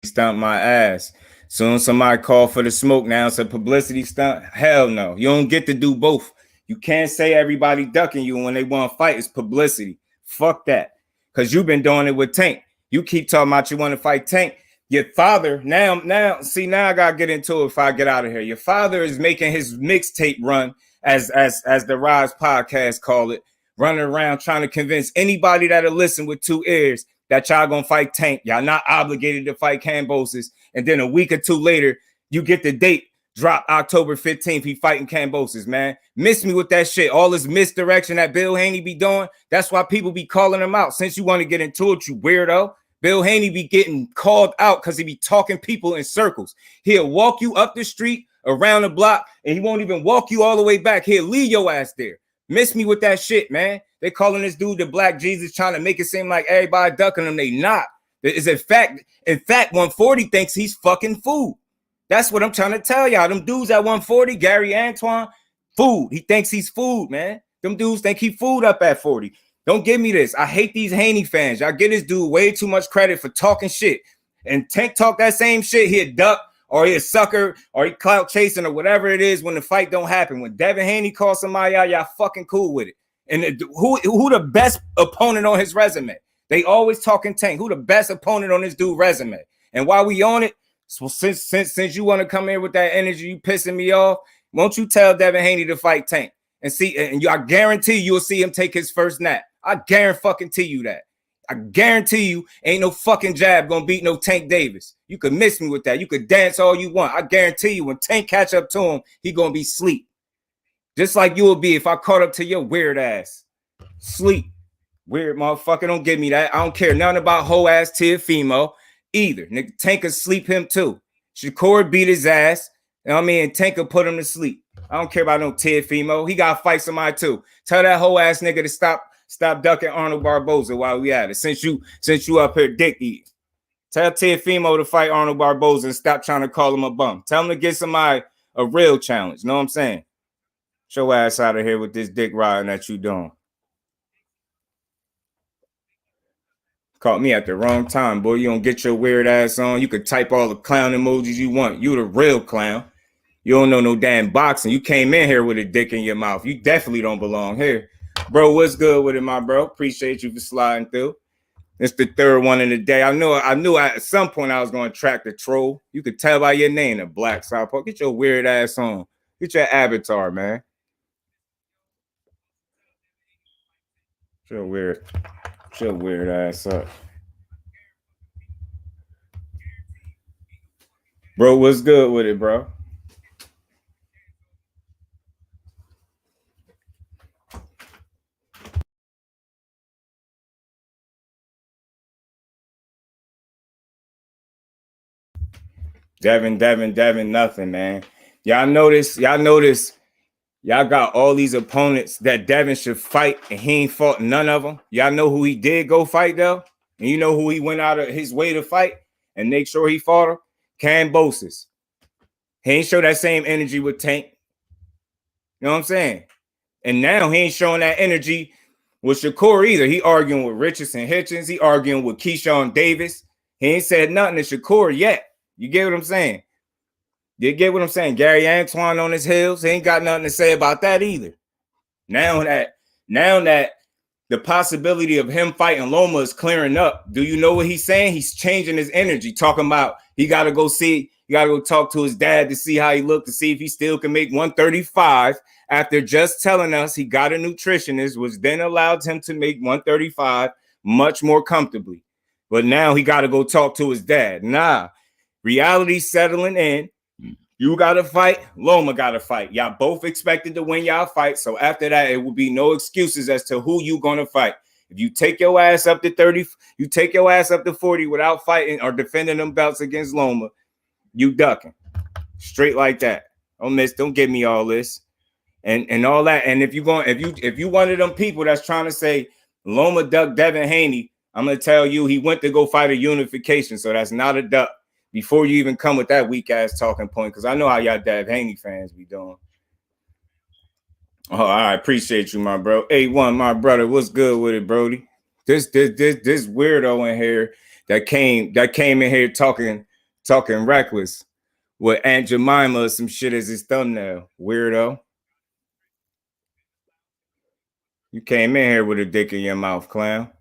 Stunt my ass. Soon as somebody call for the smoke, now it's a publicity stunt. Hell no. You don't get to do both. You can't say everybody ducking you when they want to fight. It's publicity. Fuck that. Because you've been doing it with Tank. You keep talking about you want to fight Tank. Your father, now I got to get into it if I get out of here. Your father is making his mixtape run, as the Rise podcast call it, running around trying to convince anybody that'll listen with two ears that y'all gonna fight Tank. Y'all not obligated to fight Kambosos. And then a week or two later, you get the date. Drop October 15th. He fighting Kambosos, man. Miss me with that shit. All this misdirection that Bill Haney be doing. That's why people be calling him out. Since you want to get into it, you weirdo. Bill Haney be getting called out because he be talking people in circles. He'll walk you up the street, around the block, and he won't even walk you all the way back. He'll leave your ass there. Miss me with that shit, man. They calling this dude the Black Jesus, trying to make it seem like everybody ducking him. They not. It's in fact, 140 thinks he's fucking food. That's what I'm trying to tell y'all. Them dudes at 140, Gary Antoine, food. He thinks he's food, man. Them dudes think he food up at 40. Don't give me this. I hate these Haney fans. Y'all give this dude way too much credit for talking shit. And Tank talk that same shit, he'll duck, or he a sucker, or he clout chasing, or whatever it is when the fight don't happen. When Devin Haney calls somebody out, y'all fucking cool with it. And who the best opponent on his resume? They always talking Tank. Who the best opponent on this dude resume? And while we on it, so since you want to come in with that energy, you pissing me off, won't you tell Devin Haney to fight Tank? And see, and I guarantee you'll see him take his first nap. I guarantee you that. I guarantee you ain't no fucking jab gonna beat no Tank Davis. You could miss me with that. You could dance all you want. I guarantee you when Tank catch up to him, he gonna be sleep. Just like you will be if I caught up to your weird ass. Sleep. Weird motherfucker. Don't give me that. I don't care nothing about whole ass Teofimo either. Nigga, Tank could sleep him too. Shakur beat his ass. You know what I mean? Tank could put him to sleep. I don't care about no Teofimo. He gotta fight somebody too. Tell that whole ass nigga to stop ducking Arnold Barboza while we at it. Since you up here dick eating. Tell Teofimo to fight Arnold Barboza and stop trying to call him a bum. Tell him to get somebody a real challenge. Know what I'm saying? Show ass out of here with this dick riding that you doing. Caught me at the wrong time, boy. You don't get your weird ass on. You could type all the clown emojis you want. You the real clown. You don't know no damn boxing. You came in here with a dick in your mouth. You definitely don't belong here. Bro, what's good with it, my bro? Appreciate you for sliding through. It's the third one of the day. I knew at some point I was going to attract a troll. You could tell by your name, the Black Southpaw. Get your weird ass on. Get your avatar, man. Your weird ass up. Bro, what's good with it, bro? Devin, nothing, man. Y'all notice, y'all got all these opponents that Devin should fight, and he ain't fought none of them. Y'all know who he did go fight, though? And you know who he went out of his way to fight and make sure he fought him? Kambosos. He ain't show that same energy with Tank. You know what I'm saying? And now he ain't showing that energy with Shakur either. He arguing with Richardson Hitchins. He arguing with Keyshawn Davis. He ain't said nothing to Shakur yet. You get what I'm saying? You get what I'm saying? Gary Antoine on his heels. He ain't got nothing to say about that either. Now that the possibility of him fighting Loma is clearing up, do you know what he's saying? He's changing his energy, talking about he got to go talk to his dad to see how he looked, to see if he still can make 135 after just telling us he got a nutritionist, which then allowed him to make 135 much more comfortably. But now he got to go talk to his dad. Nah. Reality settling in. You got to fight. Loma got to fight. Y'all both expected to win y'all fight. So after that, it will be no excuses as to who you going to fight. If you take your ass up to 30, you take your ass up to 40 without fighting or defending them belts against Loma, you ducking. Straight like that. Don't give me all this and all that. And if you one of them people that's trying to say Loma ducked Devin Haney, I'm going to tell you he went to go fight a unification. So that's not a duck. Before you even come with that weak ass talking point, because I know how y'all Dev Haney fans be doing. Oh, I appreciate you, my bro. A1, my brother, what's good with it, Brody? This weirdo in here that came in here talking reckless with Aunt Jemima or some shit as his thumbnail. Weirdo. You came in here with a dick in your mouth, clown.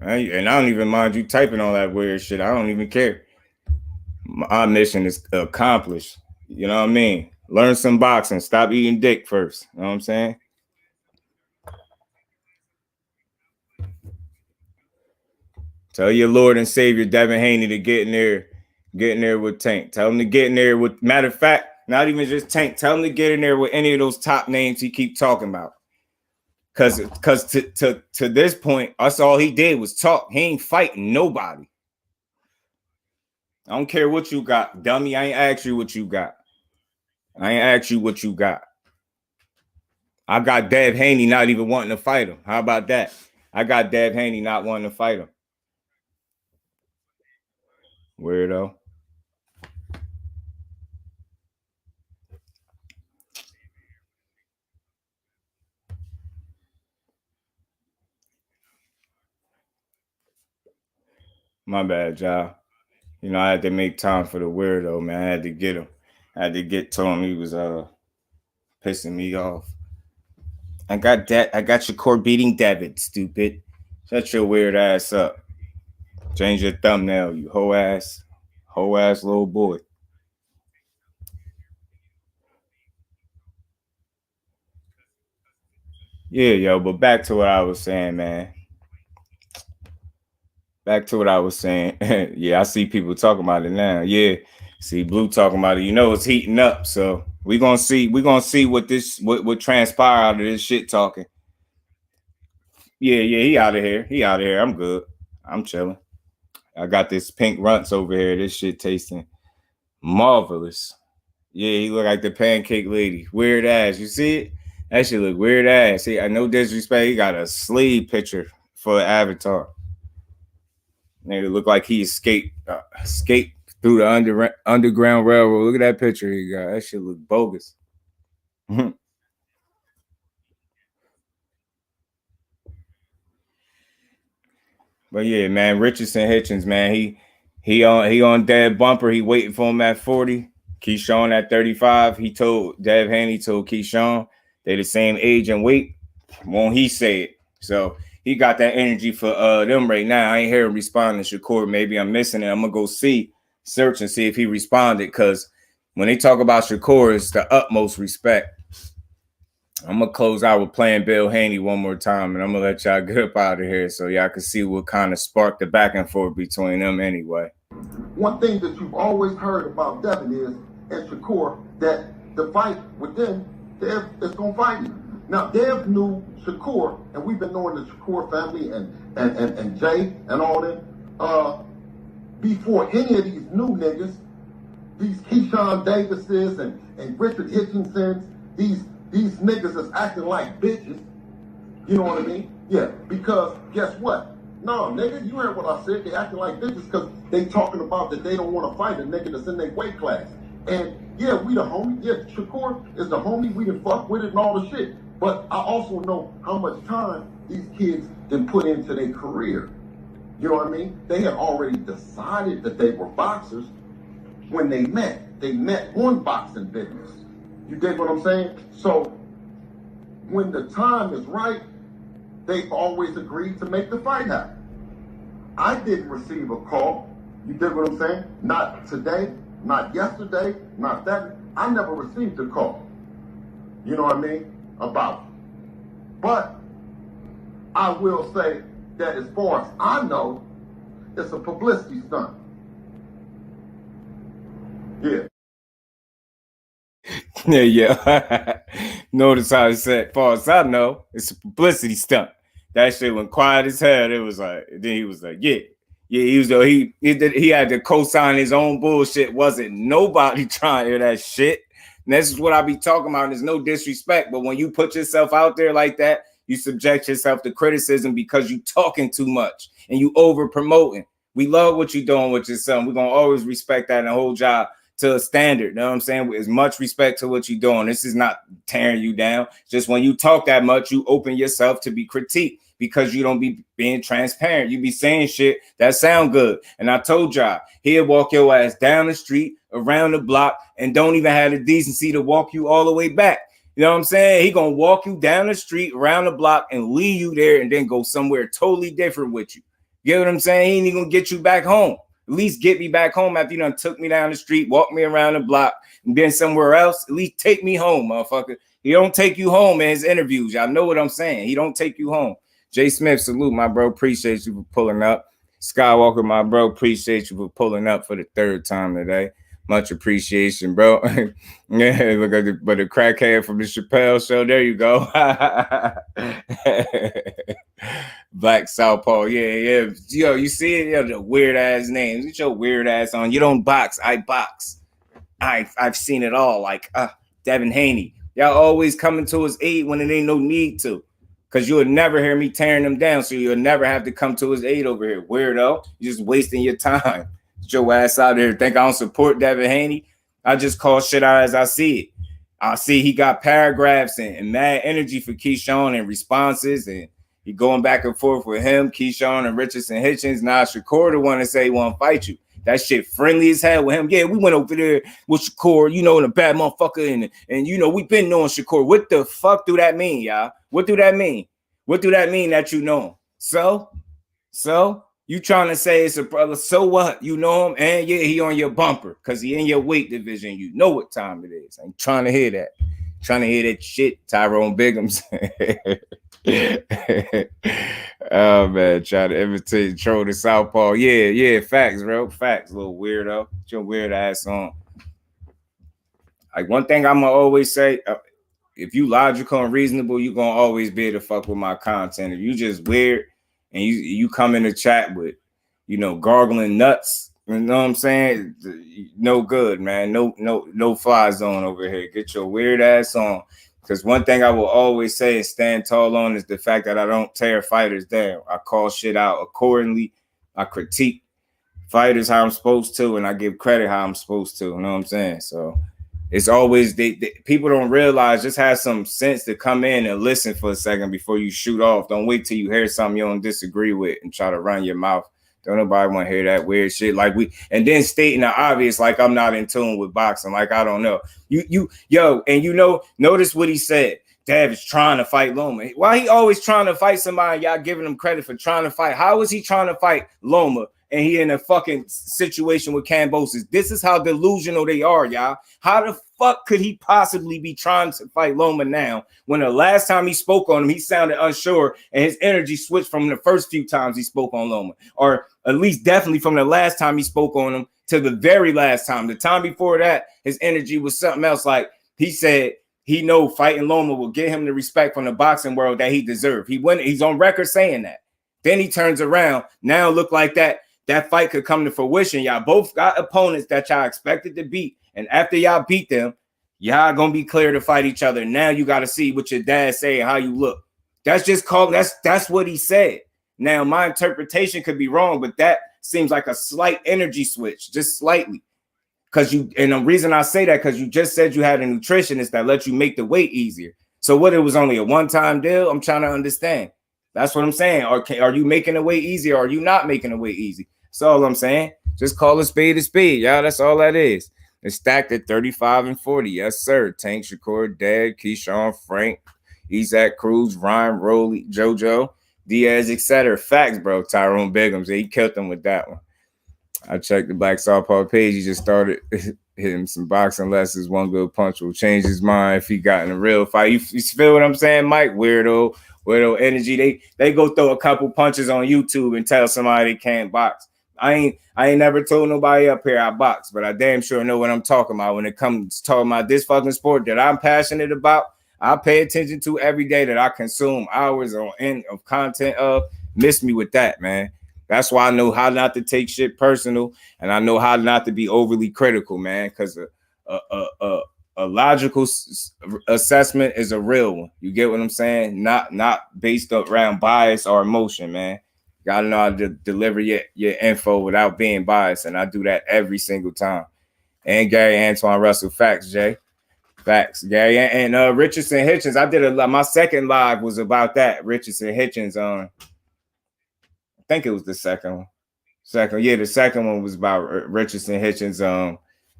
And I don't even mind you typing all that weird shit. I don't even care. My mission is accomplished. You know what I mean? Learn some boxing. Stop eating dick first. You know what I'm saying? Tell your Lord and Savior Devin Haney to get in there Get in there with Tank. Tell him to get in there with, matter of fact, not even just Tank. Tell him to get in there with any of those top names he keep talking about. Cause to this point, that's all he did was talk. He ain't fighting nobody. I don't care what you got, dummy. I ain't asked you what you got. I got Devin Haney not even wanting to fight him. How about that? I got Devin Haney not wanting to fight him. Weirdo. My bad, y'all. You know, I had to make time for the weirdo, man. I had to get him. I had to get to him. He was pissing me off. I got your core beating Devin, stupid. Shut your weird ass up. Change your thumbnail, you hoe ass little boy. Yeah, yo, but back to what I was saying, man. Yeah, I see people talking about it now. Yeah, see Blue talking about it. You know it's heating up, so we're gonna see what transpire out of this shit talking. Yeah, he out of here. I'm good. I'm chilling. I got this pink runts over here. This shit tasting marvelous. Yeah, he look like the pancake lady. Weird ass. You see it? That shit look weird ass. See, I no disrespect. He got a sleeve picture for Avatar. Nigga look like he escaped through the Underground Railroad. Look at that picture he got. That shit look bogus. But yeah, man, Richardson Hitchins, man, he on dead bumper. He waiting for him at 40. Keyshawn at 35. Devin Haney told Keyshawn they the same age and weight. Won't he say it? So he got that energy for them right now. I ain't hear him respond to Shakur. Maybe I'm missing it. I'm gonna go search and see if he responded, because when they talk about Shakur, it's the utmost respect. I'm gonna close out with playing Bill Haney one more time, and I'm gonna let y'all get up out of here so y'all can see what kind of sparked the back and forth between them anyway. One thing that you've always heard about Devin and Shakur, that the fight with them, Dev is gonna fight you. Now Dev knew Shakur, and we've been knowing the Shakur family and Jay and all them before any of these new niggas, these Keyshawn Davises and Richard Hitchinsons, these niggas is acting like bitches. You know what I mean? Yeah, because guess what? No, nigga, you heard what I said. They acting like bitches because they talking about that they don't want to fight a nigga that's in their weight class. And yeah, we the homie. Yeah, Shakur is the homie. We done fuck with it and all the shit. But I also know how much time these kids done put into their career. You know what I mean? They had already decided that they were boxers when they met. They met on boxing business. You dig what I'm saying? So when the time is right, they've always agreed to make the fight happen. I didn't receive a call. You dig what I'm saying? Not today, not yesterday, not that. I never received a call. You know what I mean? About it. But I will say that as far as I know, it's a publicity stunt. Yeah. Yeah. Notice how he said, as far as I know, it's a publicity stunt. That shit went quiet as hell. It was like, then he was like, yeah. He had to co-sign his own bullshit. Wasn't nobody trying to hear that shit. And this is what I be talking about. There's no disrespect, but when you put yourself out there like that, you subject yourself to criticism because you talking too much and you over promoting. We love what you're doing with your son. We're gonna always respect that and hold job to a standard. You know what I'm saying? With as much respect to what you're doing. This is not tearing you down. Just when you talk that much, you open yourself to be critiqued because you don't be being transparent. You be saying shit that sound good. And I told y'all, he'll walk your ass down the street, around the block, and don't even have the decency to walk you all the way back. You know what I'm saying? He gonna walk you down the street, around the block, and leave you there and then go somewhere totally different with you. You get what I'm saying? He ain't even gonna get you back home. At least get me back home after you done took me down the street, walk me around the block, and then somewhere else. At least take me home, motherfucker. He don't take you home in his interviews. Y'all know what I'm saying. He don't take you home. Jay Smith, salute, my bro. Appreciate you for pulling up. Skywalker, my bro, appreciate you for pulling up for the third time today. Much appreciation, bro. Yeah, look at the crackhead from the Chappelle show. There you go. Black Southpaw. Yeah. Yo, you see it? Yo, the weird ass names. Get your weird ass on. You don't box. I box. I've seen it all. Like Devin Haney. Y'all always coming to his aid when it ain't no need to. Because you would never hear me tearing them down, so you'll never have to come to his aid over here. Weirdo. You're just wasting your time. Get your ass out there. Think I don't support Devin Haney? I just call shit out as I see it. I see he got paragraphs and mad energy for Keyshawn and responses, and he going back and forth with him, Keyshawn and Richardson Hitchins. Now Shakur the one to say he want to fight you. That shit friendly as hell with him. Yeah, we went over there with Shakur, you know, and a bad motherfucker, and you know, we been knowing Shakur. What the fuck do that mean, y'all? What do that mean? What do that mean that you know him? So you trying to say it's a brother? So what? You know him, and yeah, he on your bumper because he in your weight division. You know what time it is. I'm trying to hear that. Trying to hear that shit, Tyrone Biggums. Oh man, trying to imitate troll the Southpaw. Yeah, facts, bro. Facts, little weirdo. Get your weird ass on. Like one thing I'm gonna always say, if you logical and reasonable, you gonna always be able to fuck with my content. If you just weird and you come in the chat with, you know, gargling nuts, you know what I'm saying? No good, man. No fly zone over here. Get your weird ass on. Because one thing I will always say and stand tall on is the fact that I don't tear fighters down. I call shit out accordingly. I critique fighters how I'm supposed to, and I give credit how I'm supposed to. You know what I'm saying? So it's always people don't realize, just have some sense to come in and listen for a second before you shoot off. Don't wait till you hear something you don't disagree with and try to run your mouth. Don't nobody want to hear that weird shit. Like and then stating the obvious, like I'm not in tune with boxing. Like I don't know. And you know, notice what he said. Dev is trying to fight Loma. Why he always trying to fight somebody? Y'all giving him credit for trying to fight. How is he trying to fight Loma? And he in a fucking situation with Cambosis. This is how delusional they are, y'all. How the fuck could he possibly be trying to fight Loma now when the last time he spoke on him, he sounded unsure and his energy switched from the first few times he spoke on Loma, or at least definitely from the last time he spoke on him to the very last time. The time before that, his energy was something else. Like he said, he know fighting Loma will get him the respect from the boxing world that he deserved. He's on record saying that. Then he turns around. Now look like that fight could come to fruition. Y'all both got opponents that y'all expected to beat. And after y'all beat them, y'all gonna be clear to fight each other. Now you got to see what your dad say and how you look. That's just called, that's what he said. Now my interpretation could be wrong, but that seems like a slight energy switch, just slightly. And the reason I say that, because you just said you had a nutritionist that let you make the weight easier. So what, it was only a one-time deal? I'm trying to understand. That's what I'm saying. Are you making the weight easy, or are you not making the weight easy? That's all I'm saying. Just call a spade, y'all. That's all that is. It's stacked at 35 and 40. Yes, sir. Tank, Shakur, Dad, Keyshawn, Frank, Isaac, Cruz, Ryan, Roley, JoJo, Diaz, etc. Facts, bro. Tyrone Biggums. He killed them with that one. I checked the Black Southpaw page. He just started hitting some boxing lessons. One good punch will change his mind if he got in a real fight. You feel what I'm saying, Mike? Weirdo energy. They go throw a couple punches on YouTube and tell somebody they can't box. I ain't never told nobody up here I box, but I damn sure know what I'm talking about when it comes to talking about this fucking sport that I'm passionate about. I pay attention to every day, that I consume hours on end of content of. Miss me with that, man. That's why I know how not to take shit personal, and I know how not to be overly critical, man, because a logical assessment is a real one. You get what I'm saying? Not based around bias or emotion, man. You gotta know how to deliver your info without being biased, and I do that every single time. And Gary Antoine Russell, facts, Jay. Facts, Gary. And Richardson Hitchins, I did my second live was about that. Richardson Hitchins on, I think it was the second one. The second one was about Richardson Hitchins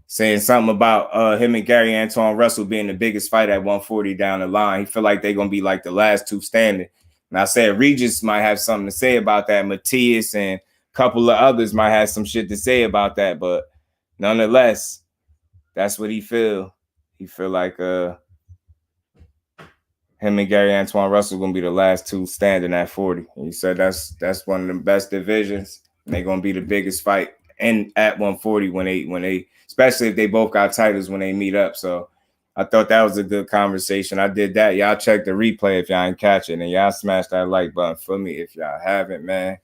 saying something about him and Gary Antoine Russell being the biggest fight at 140 down the line. He feel like they're gonna be like the last two standing. And I said Regis might have something to say about that. Matthias and a couple of others might have some shit to say about that. But nonetheless, that's what he feel. He feel like him and Gary Antoine Russell gonna be the last two standing at 40. And he said that's one of the best divisions. And they're gonna be the biggest fight and at 140 when they especially if they both got titles when they meet up. So I thought that was a good conversation. I did that. Y'all check the replay if y'all ain't catch it, and y'all smash that like button for me if y'all haven't, man.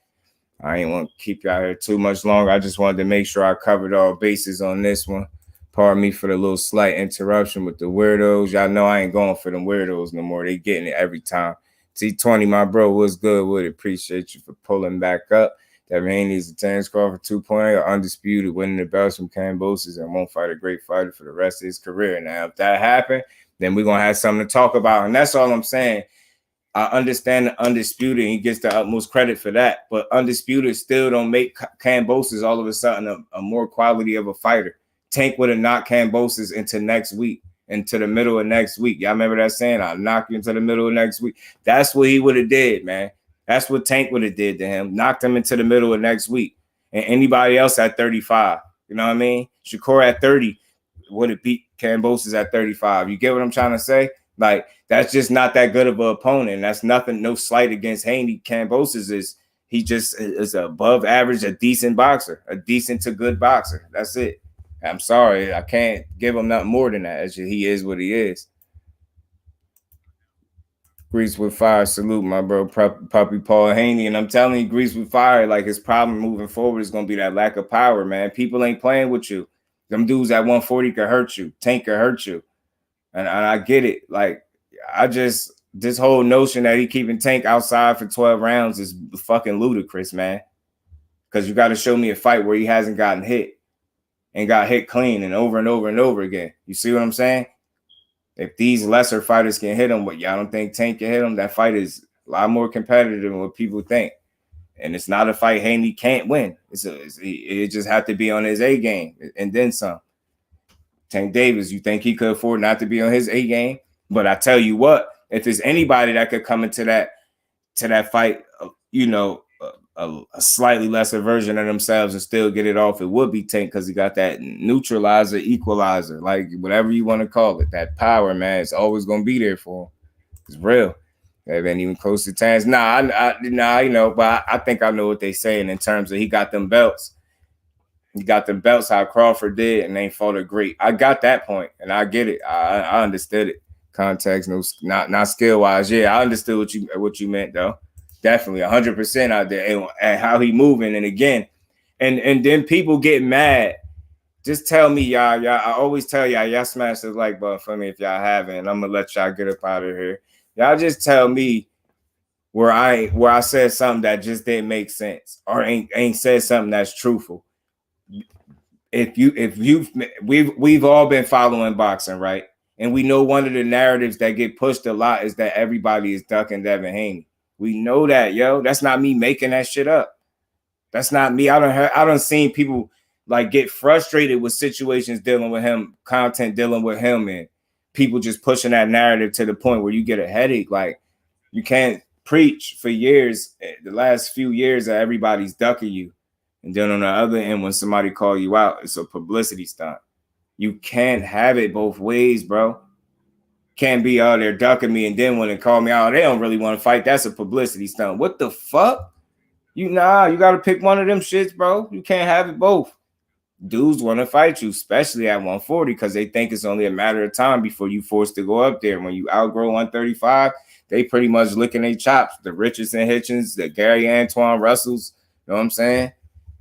I ain't want to keep y'all here too much longer. I just wanted to make sure I covered all bases on this one. Pardon me for the little slight interruption with the weirdos. Y'all know I ain't going for them weirdos no more. They getting it every time. T20, my bro, what's good with it? Appreciate you for pulling back up. Devin Haney is a Terrence Crawford 2.0, undisputed, winning the belts from Cambosis, and won't fight a great fighter for the rest of his career. Now, if that happened, then we're going to have something to talk about. And that's all I'm saying. I understand the Undisputed, and he gets the utmost credit for that. But Undisputed still don't make Cambosis all of a sudden a more quality of a fighter. Tank would have knocked Cambosis into next week, into the middle of next week. Y'all remember that saying? I'll knock you into the middle of next week. That's what he would have did, man. That's what Tank would have did to him. Knocked him into the middle of next week. And anybody else at 35. You know what I mean? Shakur at 30 would have beat Cambosis at 35. You get what I'm trying to say? Like, that's just not that good of an opponent. That's nothing, no slight against Haney. Cambosis he just is above average, a decent boxer, a decent to good boxer. That's it. I'm sorry. I can't give him nothing more than that. He is what he is. Grease with fire. Salute, my bro, Puppy Paul Haney. And I'm telling you, Grease with fire, like his problem moving forward is going to be that lack of power, man. People ain't playing with you. Them dudes at 140 could hurt you. Tank could hurt you. And I get it. Like, this whole notion that he keeping Tank outside for 12 rounds is fucking ludicrous, man. Because you got to show me a fight where he hasn't gotten hit and got hit clean and over and over and over again. You see what I'm saying? If these lesser fighters can hit him, but y'all don't think Tank can hit him, that fight is a lot more competitive than what people think. And it's not a fight Haney can't win. It just have to be on his A game and then some. Tank Davis, you think he could afford not to be on his A game? But I tell you what, if there's anybody that could come into that fight, you know, a slightly lesser version of themselves and still get it off, it would be Tank, because he got that neutralizer, equalizer, like whatever you want to call it. That power, man, it's always going to be there for him. It's real. They ain't even close to times. You know, but I think I know what they saying in terms of he got them belts. He got the belts how Crawford did, and they fought a great. I got that point, and I get it. I understood it. Context, no, not skill wise. Yeah, I understood what you meant though. Definitely 100% out there, and how he moving. And again, and then people get mad. Just tell me, y'all. I always tell y'all smash the like button for me if y'all haven't. And I'm gonna let y'all get up out of here. Y'all just tell me where I said something that just didn't make sense, or ain't said something that's truthful. We've all been following boxing, right? And we know one of the narratives that get pushed a lot is that everybody is ducking Devin Haney. We know that, yo. That's not me making that shit up. That's not me. I don't seen people like get frustrated with situations dealing with him, content dealing with him, and people just pushing that narrative to the point where you get a headache. Like, you can't preach for years, the last few years, that everybody's ducking you. And then on the other end, when somebody call you out, it's a publicity stunt. You can't have it both ways, bro. Can't be out there ducking me, and then when they call me out, they don't really want to fight. That's a publicity stunt. What the fuck? You got to pick one of them shits, bro. You can't have it both. Dudes want to fight you, especially at 140, because they think it's only a matter of time before you forced to go up there. When you outgrow 135, they pretty much licking their chops. The Richardson Hitchins, the Gary Antoine Russells, you know what I'm saying?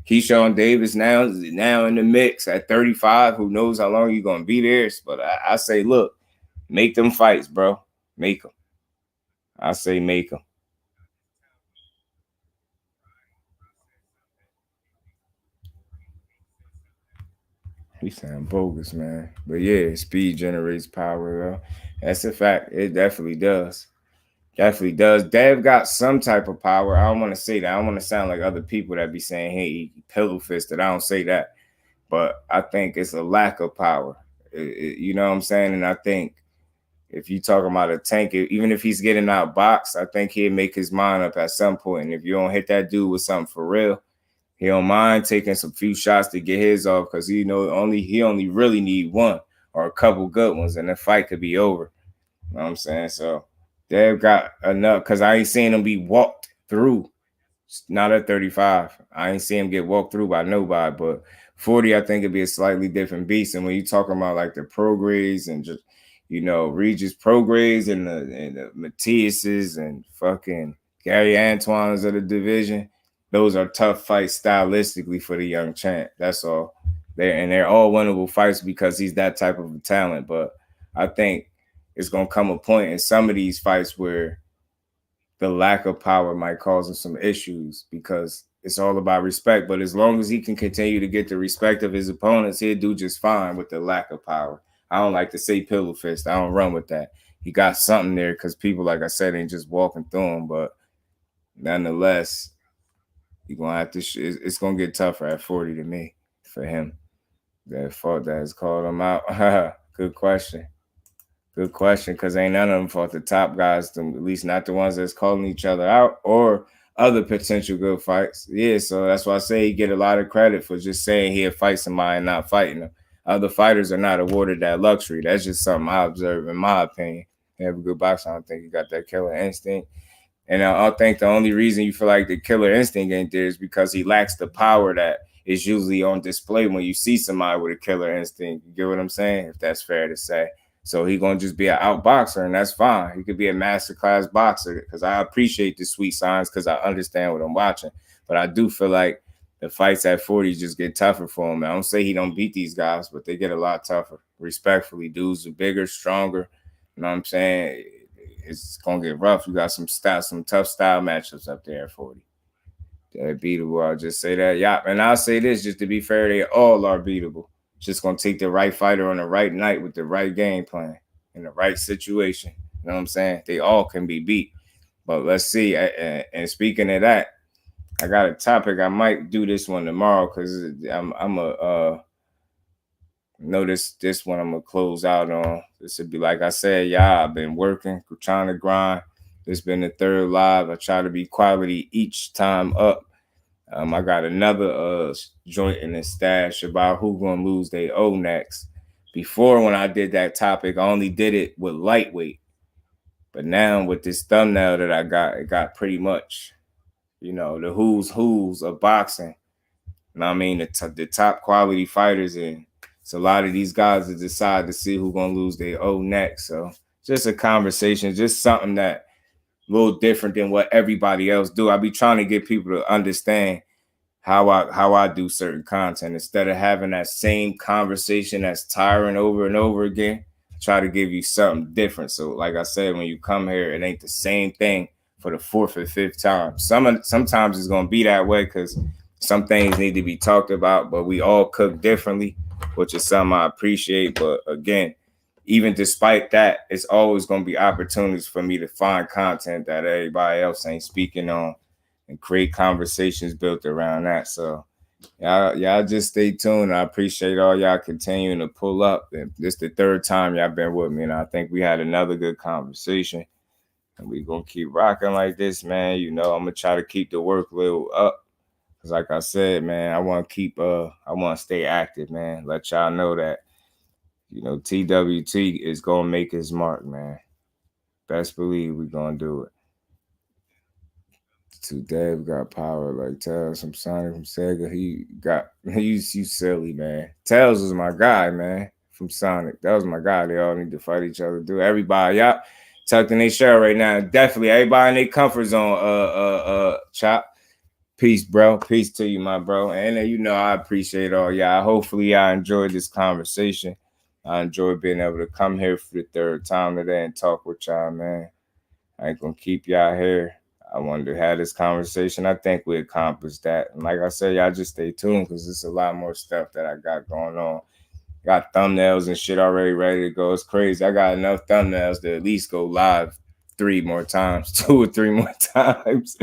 Keyshawn Davis now in the mix at 35. Who knows how long you're going to be there? But I say, look, make them fights, bro. Make them. I say make them. We sound bogus, man. But yeah, speed generates power, though. That's a fact. It definitely does. Definitely does. Dev got some type of power. I don't want to say that. I don't want to sound like other people that be saying, hey, he pillow fisted. I don't say that. But I think it's a lack of power. You know what I'm saying? And I think if you talking about a Tank, even if he's getting out boxed, I think he'll make his mind up at some point. And if you don't hit that dude with something for real, he don't mind taking some few shots to get his off, because he only really need one or a couple good ones, and the fight could be over. You know what I'm saying? So they've got enough, because I ain't seen him be walked through. Not at 35. I ain't see him get walked through by nobody, but 40, I think it'd be a slightly different beast. And when you talking about like the progrades and just, Regis progrades and the Matthias's and fucking Gary Antoine's of the division, those are tough fights stylistically for the young champ. That's all. They're all winnable fights because he's that type of a talent. But I think it's gonna come a point in some of these fights where the lack of power might cause him some issues because it's all about respect. But as long as he can continue to get the respect of his opponents, he'll do just fine with the lack of power. I don't like to say pillow fist. I don't run with that. He got something there because people, like I said, ain't just walking through him. But nonetheless, you're gonna have to. It's gonna get tougher at 40 to me for him. That fault that has called him out. Good question. Good question, because ain't none of them fought the top guys, at least not the ones that's calling each other out or other potential good fights. Yeah, so that's why I say he get a lot of credit for just saying he'll fight somebody and not fighting them. Other fighters are not awarded that luxury. That's just something I observe, in my opinion. They have a good boxer. I don't think he got that killer instinct. And I think the only reason you feel like the killer instinct ain't there is because he lacks the power that is usually on display when you see somebody with a killer instinct. You get what I'm saying? If that's fair to say. So he gonna just be an outboxer, and that's fine. He could be a masterclass boxer because I appreciate the sweet signs because I understand what I'm watching. But I do feel like the fights at 40 just get tougher for him. I don't say he don't beat these guys, but they get a lot tougher. Respectfully, dudes are bigger, stronger. You know what I'm saying? It's gonna get rough. You got some tough style matchups up there at 40. They're beatable. I'll just say that. Yeah, and I'll say this just to be fair, they all are beatable. Just gonna take the right fighter on the right night with the right game plan in the right situation. You know what I'm saying? They all can be beat. But let's see. And speaking of that, I got a topic. I might do this one tomorrow because I'm a notice this one I'm gonna close out on. This would be like I said, I've been working, trying to grind. This been the third live. I try to be quality each time up. I got another joint in the stash about who gonna lose they O next. Before, when I did that topic, I only did it with lightweight. But now with this thumbnail that I got, it got pretty much, the who's of boxing. And I mean, the top quality fighters, and it's a lot of these guys that decide to see who gonna lose their O next. So just a conversation, just something that a little different than what everybody else do. I be trying to get people to understand how I do certain content instead of having that same conversation that's tiring over and over again. Try to give you something different. So, like I said, when you come here, it ain't the same thing for the fourth or fifth time. Sometimes it's gonna be that way because some things need to be talked about, but we all cook differently, which is something I appreciate. But again, even despite that, it's always going to be opportunities for me to find content that everybody else ain't speaking on and create conversations built around that. So y'all just stay tuned. I appreciate all y'all continuing to pull up. This is the third time y'all been with me, and I think we had another good conversation. And we're going to keep rocking like this, man. I'm going to try to keep the workload up. Because like I said, man, I want to stay active, man. Let y'all know that TWT is going to make his mark, man. Best believe we're going to do it. Today we got power like Tails from Sonic from Sega. He's silly, man. Tails was my guy, man, from Sonic. That was my guy. They all need to fight each other. Do everybody, y'all tucked in their shell right now. Definitely everybody in their comfort zone, Chop. Peace, bro. Peace to you, my bro. And I appreciate all y'all. Hopefully y'all enjoyed this conversation. I enjoy being able to come here for the third time today and talk with y'all, man. I ain't gonna keep y'all here. I wanted to have this conversation. I think we accomplished that. And like I said, y'all just stay tuned because there's a lot more stuff that I got going on. Got thumbnails and shit already ready to go. It's crazy. I got enough thumbnails to at least go live 3 more times, 2 or 3 more times,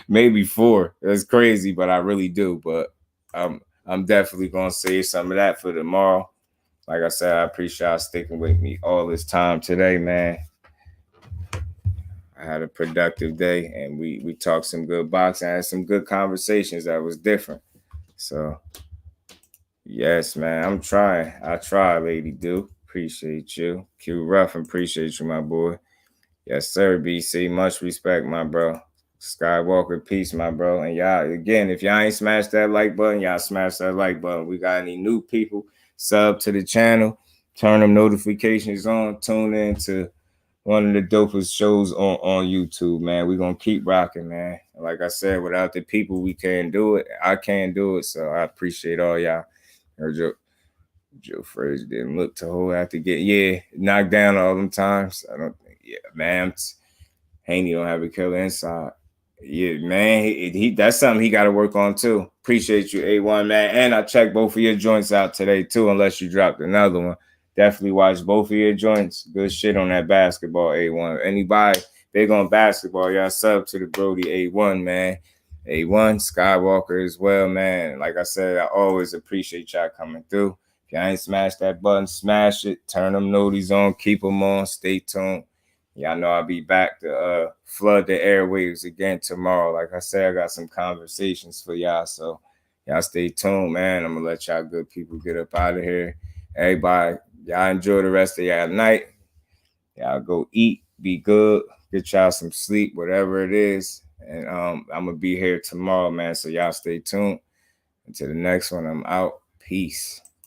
maybe 4. That's crazy, but I really do. But I'm definitely gonna save some of that for tomorrow. Like I said, I appreciate y'all sticking with me all this time today, man. I had a productive day, and we talked some good boxing. I had some good conversations that was different. So, yes, man, I'm trying. I try, Lady Do. Appreciate you. Q Ruff, appreciate you, my boy. Yes, sir, BC. Much respect, my bro. Skywalker, peace, my bro. And y'all, again, if y'all ain't smashed that like button, y'all smash that like button. We got any new people, sub to the channel, turn them notifications on, tune in to one of the dopest shows on YouTube, man. We're going to keep rocking, man. Like I said, without the people, we can't do it. I can't do it, so I appreciate all y'all. Joe Frazier didn't look to hold after knocked down all them times. I don't think, man. Haney don't have a killer inside. Yeah, man, he that's something he got to work on too. Appreciate you, A1, man. And I checked both of your joints out today too, unless you dropped another one. Definitely watch both of your joints. Good shit on that basketball, A1. Anybody big on basketball, y'all sub to the Brody A1, man. A1, Skywalker as well, man. Like I said, I always appreciate y'all coming through. If y'all ain't smashed that button, smash it. Turn them noties on. Keep them on. Stay tuned. Y'all know I'll be back to flood the airwaves again tomorrow. Like I said, I got some conversations for y'all. So y'all stay tuned, man. I'm going to let y'all good people get up out of here. Everybody, y'all enjoy the rest of y'all night. Y'all go eat, be good, get y'all some sleep, whatever it is. And I'm going to be here tomorrow, man. So y'all stay tuned. Until the next one, I'm out. Peace.